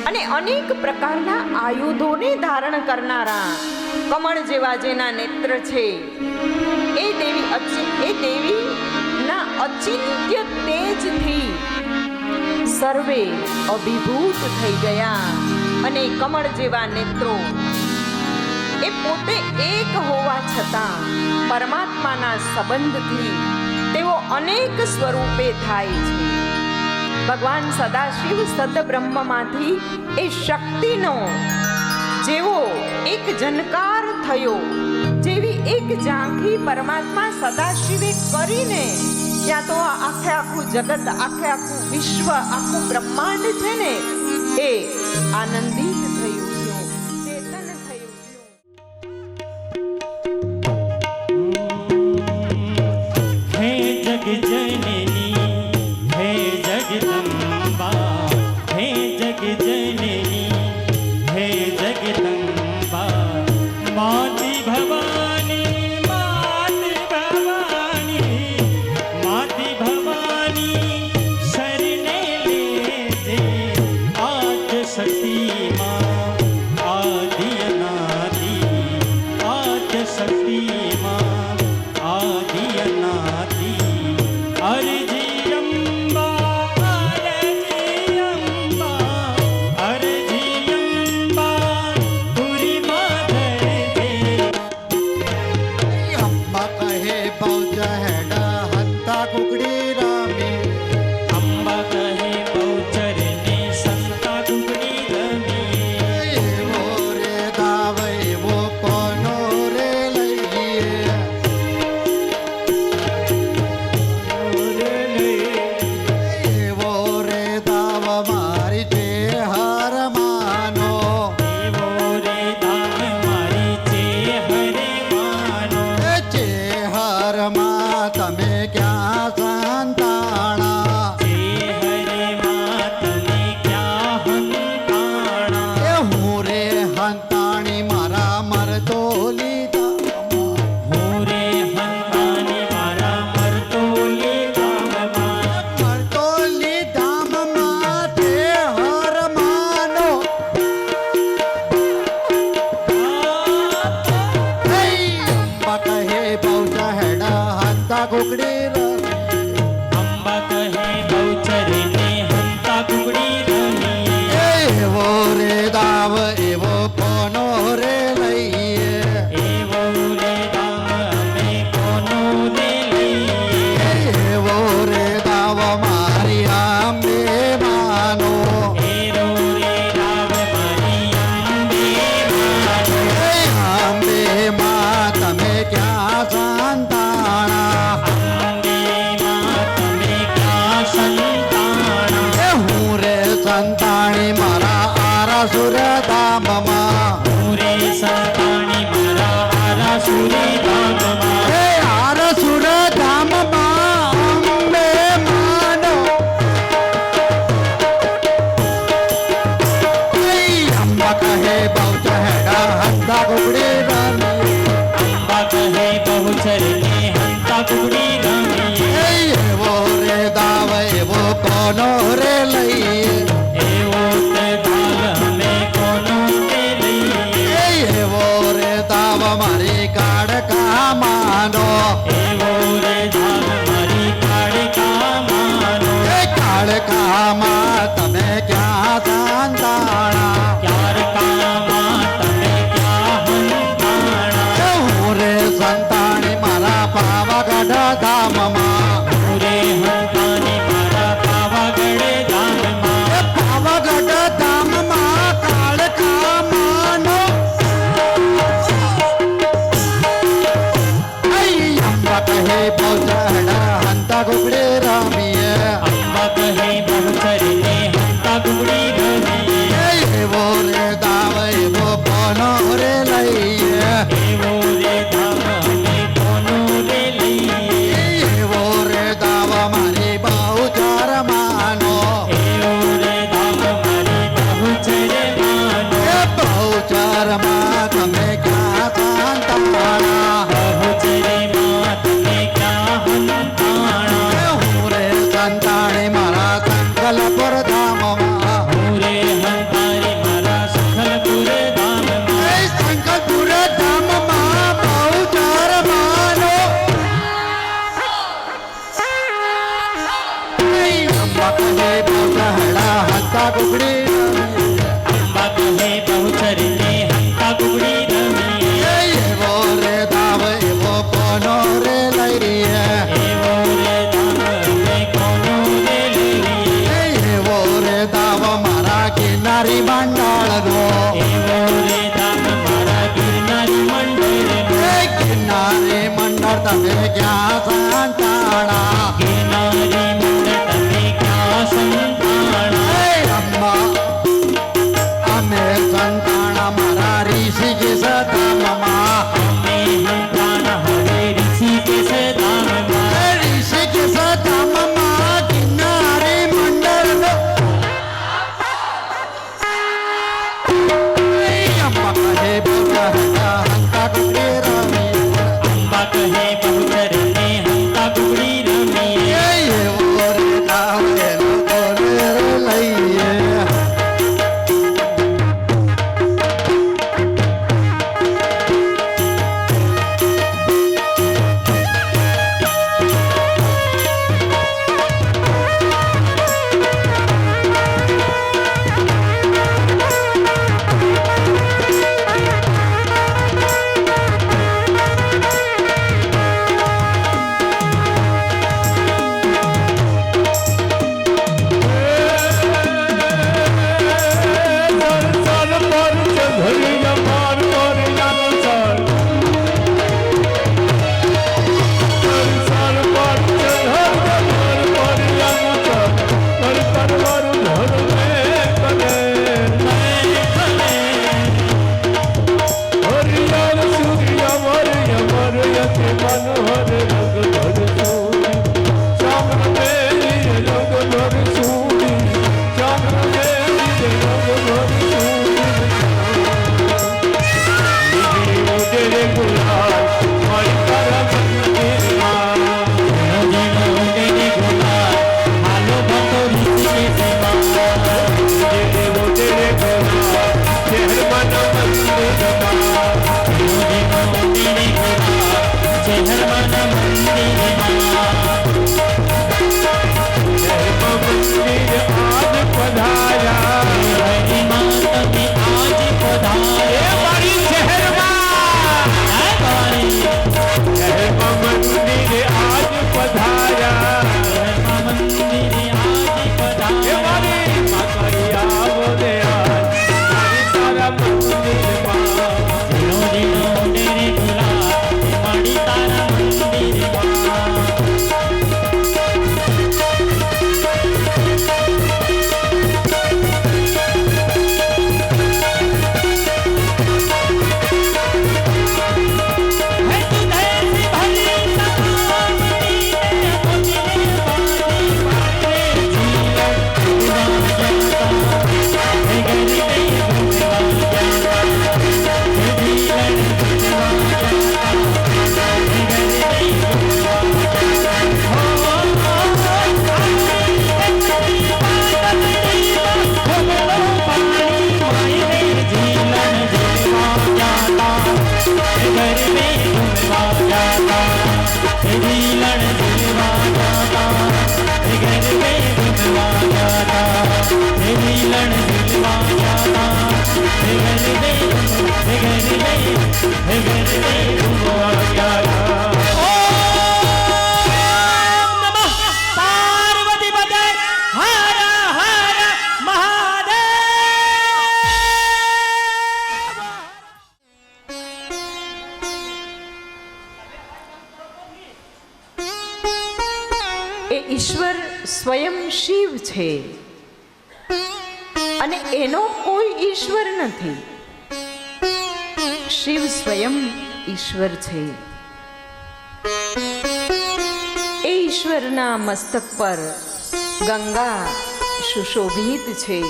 S3: અને અનેક પ્રકારના આયુધોને ધારણ કરનારા, કમળ જેવા જેના નેત્ર છે, એ દેવીના અચિંત્ય તેજથી સર્વે અભિભૂત થઈ ગયા. અને કમળ જેવા નેત્રો એ પોતે એક હોવા છતાં પરમાત્માના સંબંધથી તેઓ અનેક સ્વરૂપે થાય છે. ભગવાન સદાશિવ સદબ્રહ્મમાંથી એ શક્તિનો જેવો એક જનકાર થયો, જેવી એક ઝાંખી પરમાત્મા સદાશિવે કરીને, ત્યાં તો આખે આખું જગત, આખે આખું વિશ્વ, આખું બ્રહ્માંડ છે ને, એ આનંદિત થયું, ચેતન થયું.
S1: હે જગ જનની, હે જગદંબા, હે જગ જનની, હે જગદંબા, માતી ભવાની, માતી ભવાની, માતી ભવાની શરણે લેજે આજ શક્તિમાં આદિ અનાદિ, આજ શક્તિમાં આદિ અનાદિ. અરજી અંબા, અરજી અંબા, અરજી અંબા, તુરી માધર દે.
S5: અંબા કહે બહુચહેડા હંતા કુકડી રામી,
S1: અંબા કહે બહુચર ને સંતા કુકડી રમે.
S5: દાવ એવો કોનો રે લઈએ
S1: એવો રે દાવ અમે કોનો રે લઈએ
S5: એવો રે દાવ મારી અંબે માનો
S1: એરો રે દાવ મારી અંબે માનો
S5: એ અંબે માં તમે ક્યાં સંતાણા
S1: અંબે માં તમે ક્યાં સંતાણા
S5: એ હું રે સંતાણી મારા આરાસુર ધામમાં
S1: પૂરે સંતાણી મારા આરાસુરી ધામમાં
S5: એ આરાસુર ધામમાં અંબે માનો એ અંબા કહે બહુ ચહેડા હંતા કુકડી રાની
S1: અંબા કહે બહુચર ને હંતા કુકડી રમીએ
S5: એ એવો રે દાવ એવો કોનો રે લઈએ
S1: એવો તે દાલ અમે કોનો તે લઈએ
S5: એ એવો રે દાવ મારી કાળકા માનો
S1: એવો રે દાલ મારી કાળકા માનો
S5: એ કાળકામાં તમે ક્યાં સંતાણા
S1: ક્યાર કામાં તમે ક્યાં હંતાણા
S5: એ હું રે સંતાણી મારા પાવાગઢ ધામમાં
S1: પૂરે હંતાની મારા પાવાગઢ ધામમાં
S5: એ પાવાગઢ ધામમાં કાળકા માનો એ અંબા કહે બહુ ચહેડા હંતા કુકડે રામીએ
S1: અંબા કહે બહુચર ને હંતા કુકડી રમીએ
S5: એ એવો રે દાવ એવો કોનો રે લઈએ
S1: એવો રે ધામ અમે કોનો રે લઈએ
S5: એવો રે દાવ મારી બહુ ચાર માનો
S1: એવો રે ધામ મારી બહુચર માનો
S5: એ બહુ ચાર માં તમે ક્યાં સંતાણા
S1: બહુચરે માં તમે ક્યાં હંતાણા
S5: એ હું રે સંતાણી મારા સંકલપુર ધામમાં
S1: પૂરે હંતારી મારા સખલપુર ધામમાં
S5: એ સંકલપુર ધામમાં બહુ ચાર માનો એ અંબા કહે બહુ ચહેડા હંતા કુકડી
S1: અંબા કહે બહુચર ને હંતા કુકડી રમીએ
S5: એવો રે દાવ એવો કોનો રે લઈએ
S1: એવો રે ધામ અમે કોનો રે લઈએ
S5: એવો રે દાવ મારા કિનારી મંડળનો
S1: એવો રે ધામ મારા ગિરનારી મંડળનો
S5: એ કિનારી મંડળ તમે ક્યાં સંતાણા
S1: ગિરનારી મંડળ તમે ક્યાં સંતાણા
S5: એ અમ્મા અમે સંતાણા મારા ઋષિકેશ ધામમાં
S1: અમે હંતાણા હવે ઋષિકેશ ધામમાં
S5: એ ઋષિકેશ ધામમાં કિનારી મંડળનો એ અમ્મા કહે બોલા હંતા કુકડી રામી
S1: અંબા કહે બહુચર ને હંતા કુકડી રમીએ
S5: એવો
S1: मिलन दिलवा जाता हे गरी दे हुआ जाता ओम नमः पार्वती पते हर हर महादेव
S3: એ ઈશ્વર સ્વયં શિવ છે અને એનો કોઈ ઈશ્વર નથી. શિવ સ્વયં ઈશ્વર છે. એ ઈશ્વરના મસ્તક પર ગંગા સુશોભિત છે.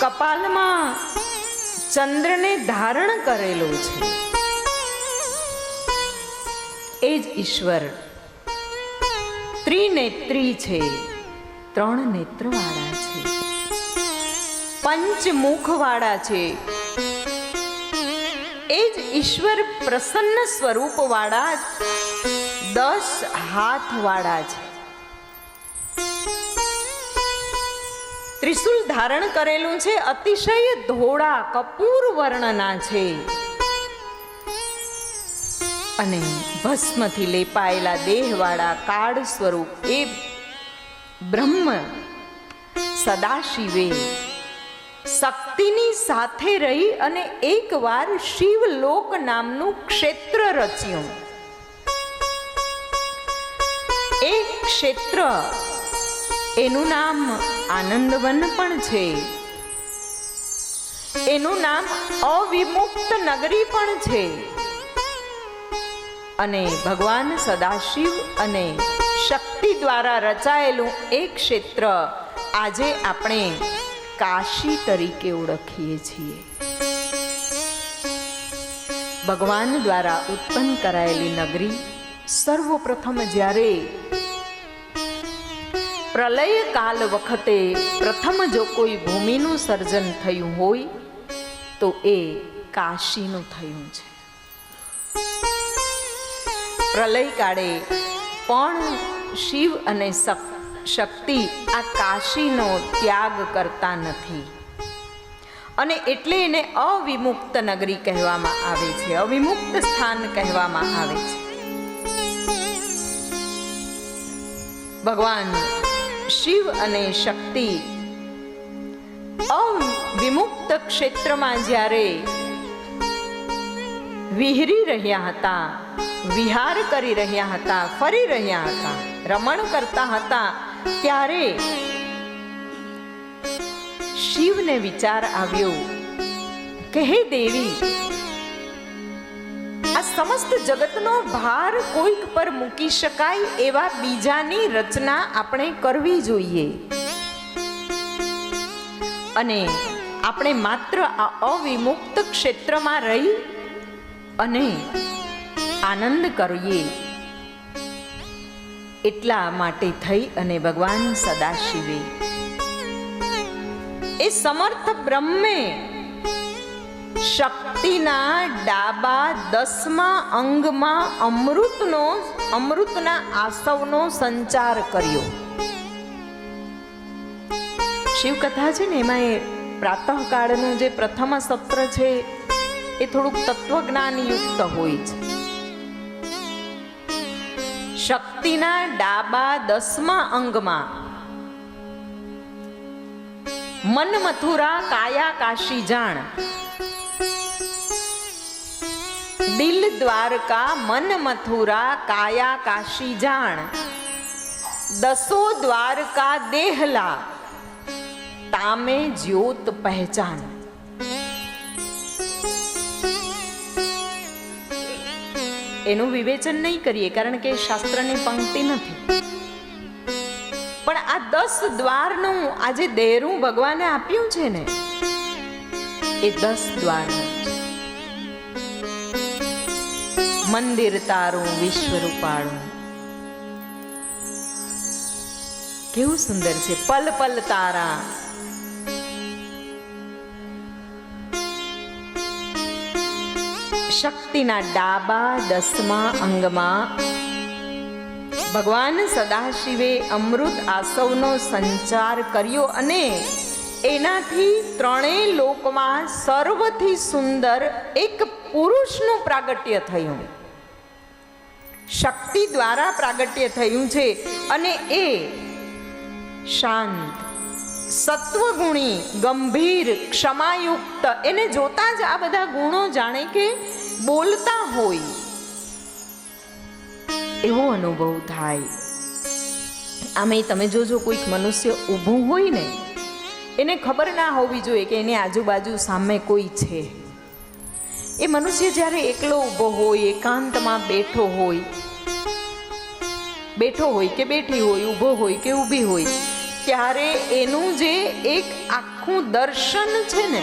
S3: કપાલમાં ચંદ્રને ધારણ કરેલો છે. એ જ ઈશ્વર ત્રિનેત્રી છે, 3 નેત્રવાળા છે, પંચમુખવાળા છે. એ જ ઈશ્વર પ્રસન્ન સ્વરૂપવાળા 10 હાથવાળા છે. ત્રિશુલ ધારણ કરેલું છે, અતિશય ધોળા કપૂર વર્ણના છે. અને ભસ્મથી લેપાયેલા દેહવાળા કાળ સ્વરૂપ એ બ્રહ્મ સદાશિવે શક્તિની સાથે રહી અને એકવાર શિવલોક નામનું ક્ષેત્ર રચ્યું. એ ક્ષેત્ર એનું નામ આનંદવન પણ છે. એનું નામ અવિમુક્ત નગરી પણ છે. અને ભગવાન સદાશિવ અને શક્તિ દ્વારા રચાયેલું એક ક્ષેત્ર આજે આપણે કાશી તરીકે ઓળખીએ છીએ. ભગવાન દ્વારા ઉત્પન્ન કરાયેલી નગરી સર્વપ્રથમ જ્યારે પ્રલય કાલ વખતે પ્રથમ જો કોઈ ભૂમિનું સર્જન થયું હોય તો એ કાશીનું થયું છે. પ્રલય કાળે પણ શિવ અને શક્તિ આ કાશીનો ત્યાગ કરતા નથી અને એટલે એને અવિમુક્ત નગરી કહેવામાં આવે છે, અવિમુક્ત સ્થાન કહેવામાં આવે છે. ભગવાન શિવ અને શક્તિ અવિમુક્ત ક્ષેત્રમાં જ્યારે વિહરી રહ્યા હતા, વિહાર કરી રહ્યા હતા, ફરી રહ્યા હતા, રમણ કરતા હતા, ત્યારે શિવને વિચાર આવ્યો કે હે દેવી, આ સમસ્ત જગતનો ભાર કોઈક પર મૂકી શકાય એવા બીજાની રચના આપણે કરવી જોઈએ અને આપણે માત્ર આ અવિમુક્ત ક્ષેત્રમાં રહી અને આનંદ કરીએ. એટલા માટે થઈ અને ભગવાન સદાશિવે એ સમર્થ બ્રહ્મે શક્તિના ડાબા 10મા અંગમાં અમૃતના આસવનો સંચાર કર્યો. શિવકથા છે ને એમાં એ પ્રાતઃકાળનું જે પ્રથમ સત્ર છે એ થોડુંક તત્વજ્ઞાન યુક્ત હોય છે. શક્તિના ડાબા 10મા અંગમાં મન મથુરા કાયા કાશી જાણ, દિલ દ્વારકા મન મથુરા કાયા કાશી જાણ, 10 દ્વારકા દેહલા તામે જ્યોત પહેચાન. એનું વિવેચન નહીં કરીએ કારણ કે શાસ્ત્રની પંક્તિ નથી, પણ આ 10 દ્વારનું આજે દેરું ભગવાને આપ્યું છે ને એ 10 દ્વારનું મંદિર તારું વિશ્વ રૂપાળું. કેવું સુંદર છે, પલ પલ તારા. શક્તિના ડાબા 10મા અંગમાં ભગવાન સદાશિવે અમૃત આસવનો સંચાર કર્યો અને એનાથી ત્રણેય લોકમાં સર્વથી સુંદર એક પુરુષનું પ્રાગટ્ય થયું, શક્તિ દ્વારા પ્રાગટ્ય થયું છે. અને એ શાંત, સત્વગુણી, ગંભીર, ક્ષમાયુક્ત, એને જોતા જ આ બધા ગુણો જાણે કે બોલતા હોય એવો અનુભવ થાય. આમે તમે જોજો કોઈક મનુષ્ય ઊભું હોય ને, એને ખબર ના હોવી જોઈએ કે એની આજુબાજુ સામે કોઈ છે. એ મનુષ્ય જ્યારે એકલો ઊભો હોય, એકાંતમાં બેઠો હોય કે બેઠી હોય, ઊભો હોય કે ઊભી હોય, ત્યારે એનું જે એક આખું દર્શન છે ને,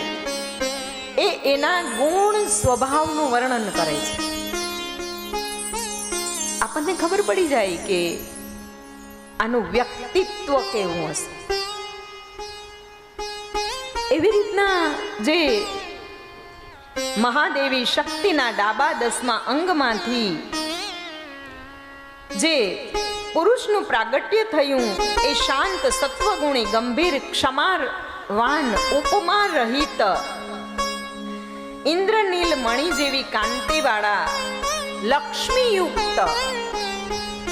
S3: એ એના ગુણ સ્વભાવનું વર્ણન કરે છે. આપણને ખબર પડી જાય કે આનું વ્યક્તિત્વ કેવું હશે. એવી રીતના જે મહાદેવી શક્તિના ડાબા 10મા અંગમાંથી જે પુરુષનું પ્રાગટ્ય થયું, એ શાંત, સત્વગુણી, ગંભીર, ક્ષમાવાન, ઉપમા રહિત, ઇન્દ્રનીલ મણિ જેવી કાંતિવાળા, લક્ષ્મીયુક્ત,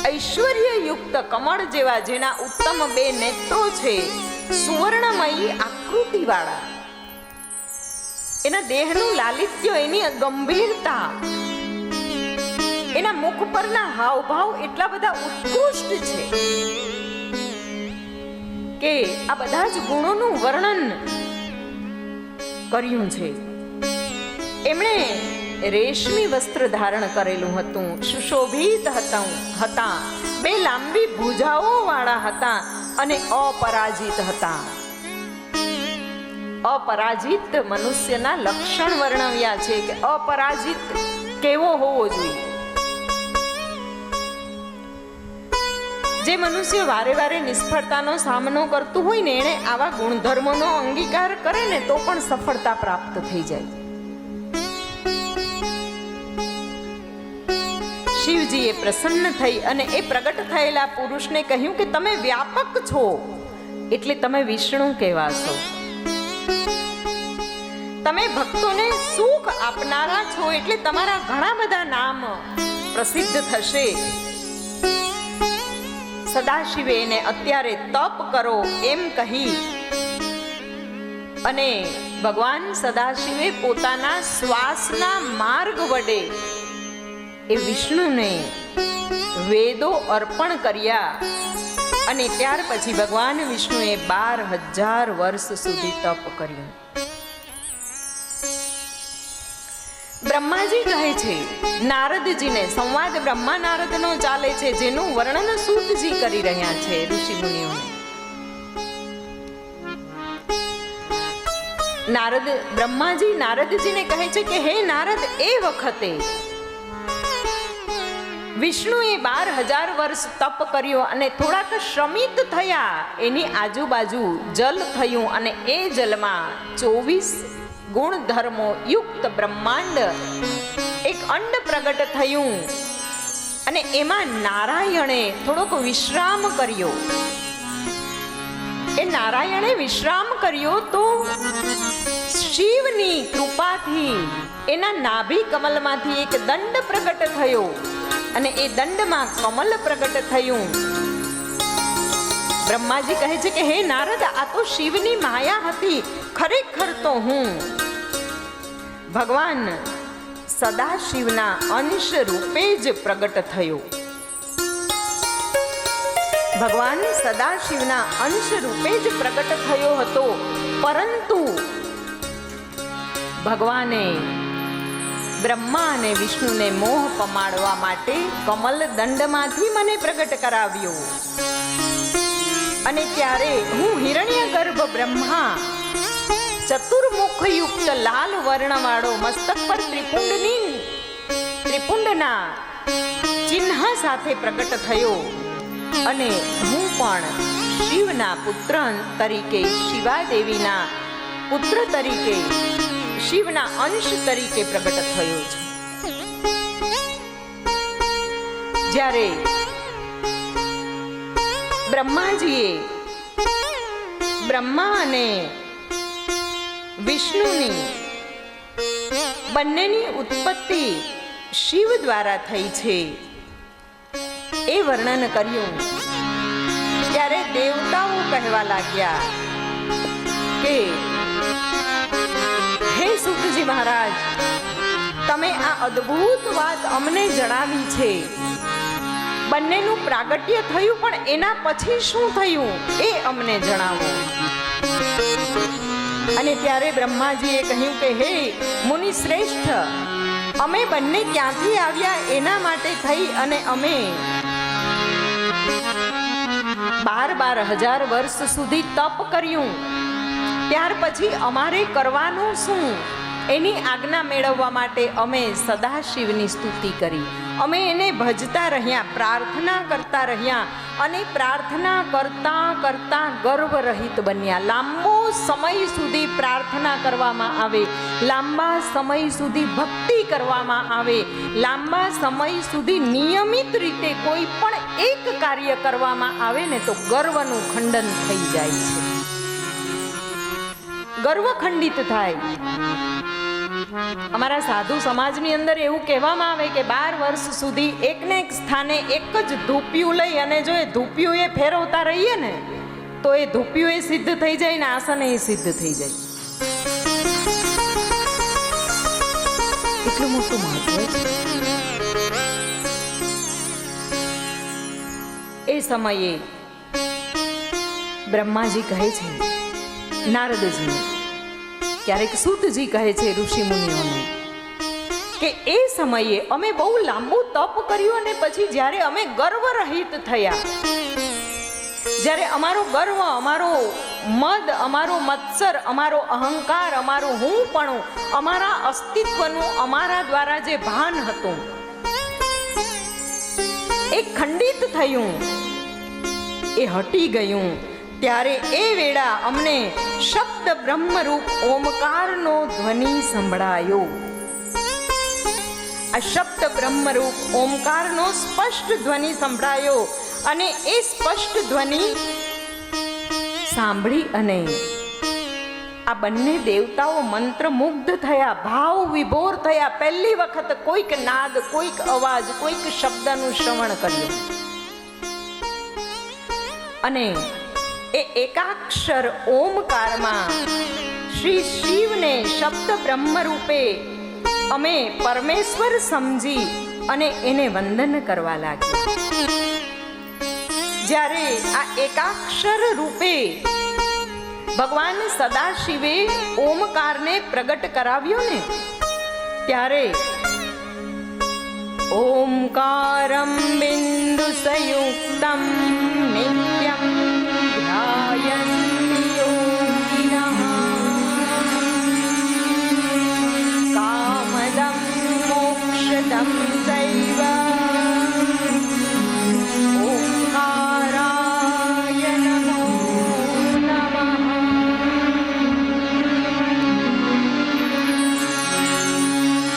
S3: ઐશ્વર્યયુક્ત, કમળ જેવા જેના ઉત્તમ 2 નેત્રો છે, સુવર્ણમયી આકૃતિવાળા, એના દેહનું લાલિત્ય, એની ગંભીરતા, એના મુખ પરના હાવભાવ એટલા બધા ઉત્કૃષ્ટ છે કે આ બધા જ ગુણોનું વર્ણન કર્યું છે. એમણે રેશમી વસ્ત્ર ધારણ કરેલું હતું, સુશોભિત હતા, 2 લાંબી ભુજાઓ વાળા હતા અને અપરાજિત હતા. અપરાજિત મનુષ્યના લક્ષણ વર્ણવ્યા છે કે અપરાજિત કેવો હોવો જોઈએ. જે મનુષ્ય વારે વારે નિષ્ફળતાનો સામનો કરતું હોય ને, એને આવા ગુણધર્મોનો અંગીકાર કરે ને તો પણ સફળતા પ્રાપ્ત થઈ જાય. શિવજીએ પ્રસન્ન થઈ અને એ પ્રગટ થયેલા પુરુષને કહ્યું કે તમે વ્યાપક છો એટલે તમે વિષ્ણુ કહેવાશો. તમે ભક્તોને સુખ આપનારા છો એટલે તમારા ઘણા બધા નામ પ્રસિદ્ધ થશે. સદાશિવે એને અત્યારે તપ કરો એમ કહી અને ભગવાન સદાશિવે પોતાના શ્વાસના માર્ગ વડે એ વિષ્ણુને વેદો અર્પણ કર્યા. અને ત્યાર પછી ભગવાન વિષ્ણુએ 12,000 વર્ષ સુધી તપ કર્યું. બ્રહ્માજી કહે છે નારદજીને, સંવાદ બ્રહ્મા નારદનો ચાલે છે, જેનું વર્ણન સૂતજી કરી રહ્યા છે ઋષિ મુનિઓને. બ્રહ્માજી નારદજીને કહે છે કે હે નારદ, એ વખતે વિષ્ણુએ 12,000 વર્ષ તપ કર્યો અને થોડાક શ્રમિત થયા. એની આજુબાજુ જલ થયું અને એ જલમાં 24 ગુણધર્મો યુક્ત બ્રહ્માંડ, એક અંડ પ્રગટ થયું. અને એમાં નારાયણે થોડોક વિશ્રામ કર્યો. એ નારાયણે વિશ્રામ કર્યો તો શિવની કૃપાથી એના નાભી કમલમાંથી એક દંડ પ્રગટ થયો અને એ દંડમાં કમલ પ્રગટ થયું. બ્રહ્માજી કહે છે કે હે નારદ, આ તો શિવની માયા હતી, ખરેખર તો હું ભગવાન સદાશિવના અંશ રૂપે જ પ્રગટ થયો. ભગવાન સદાશિવના અંશ રૂપે જ પ્રગટ થયો હતો, પરંતુ ભગવાને બ્રહ્મા અને વિષ્ણુને મોહ પમાડવા માટે કમલ દંડમાંથી મને પ્રગટ કરાવ્યો. અને ત્યારે હું હિરણ્યગર્ભ બ્રહ્મા, ચતુર્મુખયુક્ત લાલ વર્ણવાળો, મસ્તક પર ત્રિપુંડના ચિહ્ન સાથે પ્રગટ થયો. અને હું પણ શિવના પુત્ર તરીકે, શિવાદેવીના પુત્ર તરીકે, શિવના અંશ તરીકે પ્રગટ થયો છું. જ્યારે બ્રહ્માજીએ બ્રહ્મા અને વિષ્ણુની બંનેની ઉત્પત્તિ શિવ દ્વારા થઈ છે એ વર્ણન કર્યું ત્યારે દેવતાઓ કહેવા લાગ્યા કે હે સૂતજી મહારાજ, તમે આ અદ્ભુત વાત અમને જણાવી છે, બંનેનું પ્રાગટ્ય થયું, પણ એના પછી શું થયું એ અમને જણાવો. અને ત્યારે બ્રહ્માજીએ કહ્યું કે હે મુનિ શ્રેષ્ઠ, અમે બંને ક્યાંથી આવ્યા એના માટે થઈ અને અમે 12,000 વર્ષ સુધી તપ કર્યું. ત્યાર પછી અમારે કરવાનું શું એની આજ્ઞા મેળવવા માટે અમે સદાશિવની સ્તુતિ કરી, અમે એને ભજતા રહ્યા, પ્રાર્થના કરતા રહ્યા અને પ્રાર્થના કરતા કરતા ગર્વ રહિત બન્યા. લાંબો સમય સુધી પ્રાર્થના કરવામાં આવે, લાંબા સમય સુધી ભક્તિ કરવામાં આવે, લાંબા સમય સુધી નિયમિત રીતે કોઈ પણ એક કાર્ય કરવામાં આવે ને તો ગર્વનું ખંડન થઈ જાય છે, ગર્વ ખંડિત થાય. અમારા સાધુ સમાજની અંદર એવું કહેવામાં આવે કે 12 વર્ષ સુધી એકને એક સ્થાને એક જ ધૂપિયું લઈ અને જો એ ધૂપિયું એ ફેરવતા રહીએ ને તો એ ધૂપિયું એ સિદ્ધ થઈ જાય ને આસન એ સિદ્ધ થઈ જાય. એટલું મોટું મહત્વ છે. એ સમયે બ્રહ્માજી કહે છે નારદજીને, ક્યારેક સૂતજી કહે છે ઋષિ મુનિઓને કે એ સમયે અમે બહુ લાંબુ તપ કર્યું અને પછી જ્યારે અમે ગર્વ રહિત થયા, જ્યારે અમારો ગર્વ, અમારો મદ, અમારો મત્સર, અમારો અહંકાર, અમારું હું પણ, અમારા અસ્તિત્વનું અમારા દ્વારા જે ભાન હતું એ ખંડિત થયું, એ હટી ગયું. ત્યારે એ વેળા અમને શબ્દ બ્રહ્મરૂપ ઓમકારનો ધ્વનિ સંભળાયો. આ શબ્દ બ્રહ્મરૂપ ઓમકારનો સ્પષ્ટ ધ્વનિ સંભળાયો અને એ સ્પષ્ટ ધ્વનિ સાંભળી અને આ બંને દેવતાઓ મંત્રમુગ્ધ થયા, ભાવ વિભોર થયા. પહેલી વખત કોઈક નાદ, કોઈક અવાજ, કોઈક શબ્દનું શ્રવણ કર્યું અને એ એકાક્ષર ઓમકારમાં શ્રી શિવને શબ્દ બ્રહ્મ રૂપે અમે પરમેશ્વર સમજી અને એને વંદન કરવા લાગ્યા. જ્યારે આ એકાક્ષર રૂપે ભગવાન સદાશિવે ઓમકારને પ્રગટ કરાવ્યો ને ત્યારે ઓમકારમ બિંદુ સંયુક્તમ નિત્યમ ધ્યાયન્તિ યોગિનઃ કામદં મોક્ષદં ચૈવ ઓમકારાય નમો નમઃ.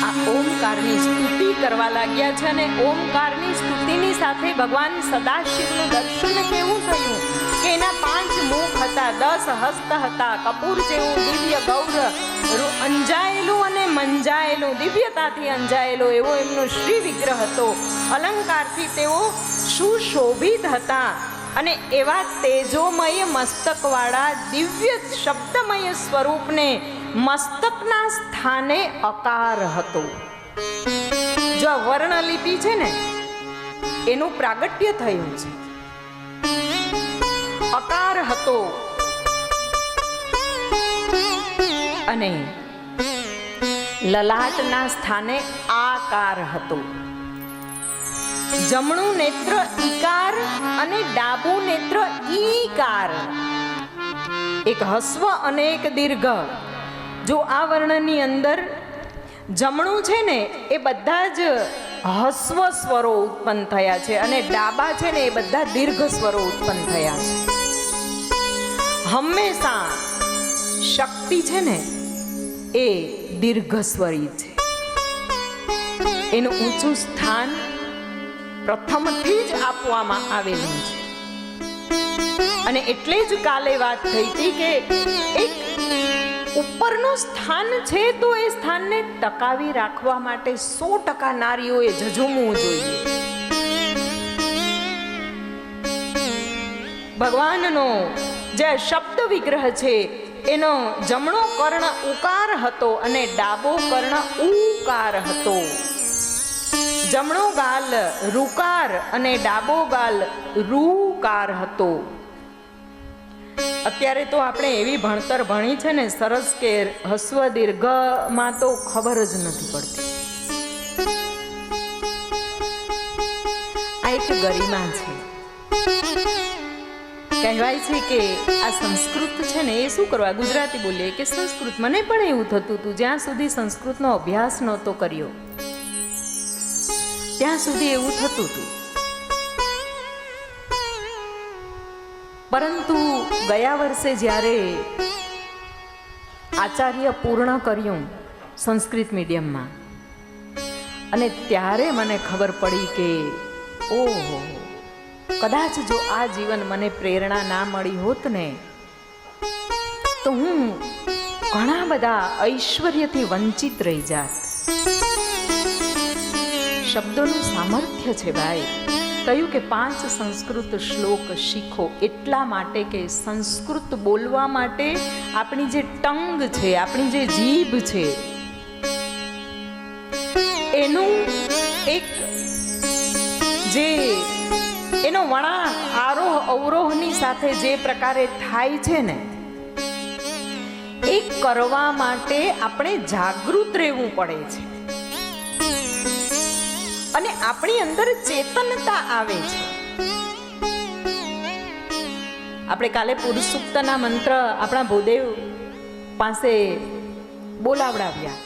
S3: આ ઓમકારની સ્તુતિ કરવા લાગ્યા છે અને ઓમકારની સ્તુતિની સાથે ભગવાન સદાશિવનું દર્શન કેવું થયું કે એના 5 મુખ હતા, 10 હસ્ત હતા, કપૂર જેવું દિવ્ય ગૌર અંજાયેલું અને મંજાયેલું, દિવ્યતાથી અંજાયેલો એવો એમનો શ્રી વિગ્રહ હતો. અલંકારથી તેઓ સુશોભિત હતા અને એવા તેજોમય મસ્તકવાળા દિવ્ય શબ્દમય સ્વરૂપને મસ્તકના સ્થાને અકાર હતો. જો વર્ણલિપિ છે ને એનું પ્રાગટ્ય થયું છે, અકાર હતો અને લલાટના સ્થાને આકાર હતો. જમણું નેત્ર ઈકાર અને ડાબું નેત્ર ઈકાર, એક હસ્વ અને એક દીર્ઘ. જો આ વર્ણની અંદર જમણું છે ને એ બધા જ હસ્વ સ્વરો ઉત્પન્ન થયા છે અને ડાબા છે ને એ બધા દીર્ઘ સ્વરો ઉત્પન્ન થયા છે. હંમેશા શક્તિ છે ને એ દીર્ઘ સ્વરી છે. એનું ઊંચું સ્થાન પ્રથમથી જ આપવામાં આવેલું છે. અને એટલે જ કાલે વાત થઈ હતી કે એક ઉપરનું સ્થાન છે તો એ સ્થાનને ટકાવી રાખવા માટે 100% નારીઓએ ઝઝૂમવું જોઈએ. ભગવાનનો જે શબ્દ વિગ્રહ છે એનો જમણો કર્ણ ઉકાર હતો અને ડાબો કર્ણ ઉકાર હતો. જમણો ગાલ રુકાર અને ડાબો ગાલ રૂકાર હતો. અત્યારે તો આપણે એવી ભણતર ભણી છે ને સરસ કે હસ્વ દીર્ઘમાં તો ખબર જ નથી પડતી. આ એક ગરિમા છે. કહેવાય છે કે આ સંસ્કૃત છે ને એ શું કરવા, ગુજરાતી બોલીએ કે સંસ્કૃત. મને પણ એવું થતું હતું જ્યાં સુધી સંસ્કૃતનો અભ્યાસ નહોતો કર્યો ત્યાં સુધી એવું થતું હતું. પરંતુ ગયા વર્ષે જ્યારે આચાર્ય પૂર્ણ કર્યું સંસ્કૃત મીડિયમમાં અને ત્યારે મને ખબર પડી કે ઓહો, કદાચ જો આ જીવન મને પ્રેરણા ના મળી હોત ને તો હું ઘણા બધા ઐશ્વર્યથી વંચિત રહી જાત. શબ્દોનું સામર્થ્ય છે ભાઈ. કહ્યું કે 5 સંસ્કૃત શ્લોક શીખો એટલા માટે કે સંસ્કૃત બોલવા માટે આપણી જે ટંગ છે, આપણી જે જીભ છે, એનું એક જે એનો વળાંક આરોહ અવરોહની સાથે જે પ્રકારે થાય છે ને એ કરવા માટે આપણે જાગૃત રહેવું પડે છે અને આપણી અંદર ચેતનતા આવે છે. આપણે કાલે પુરુષ સૂક્તના મંત્ર આપણા ભૂદેવ પાસે બોલાવડાવ્યા.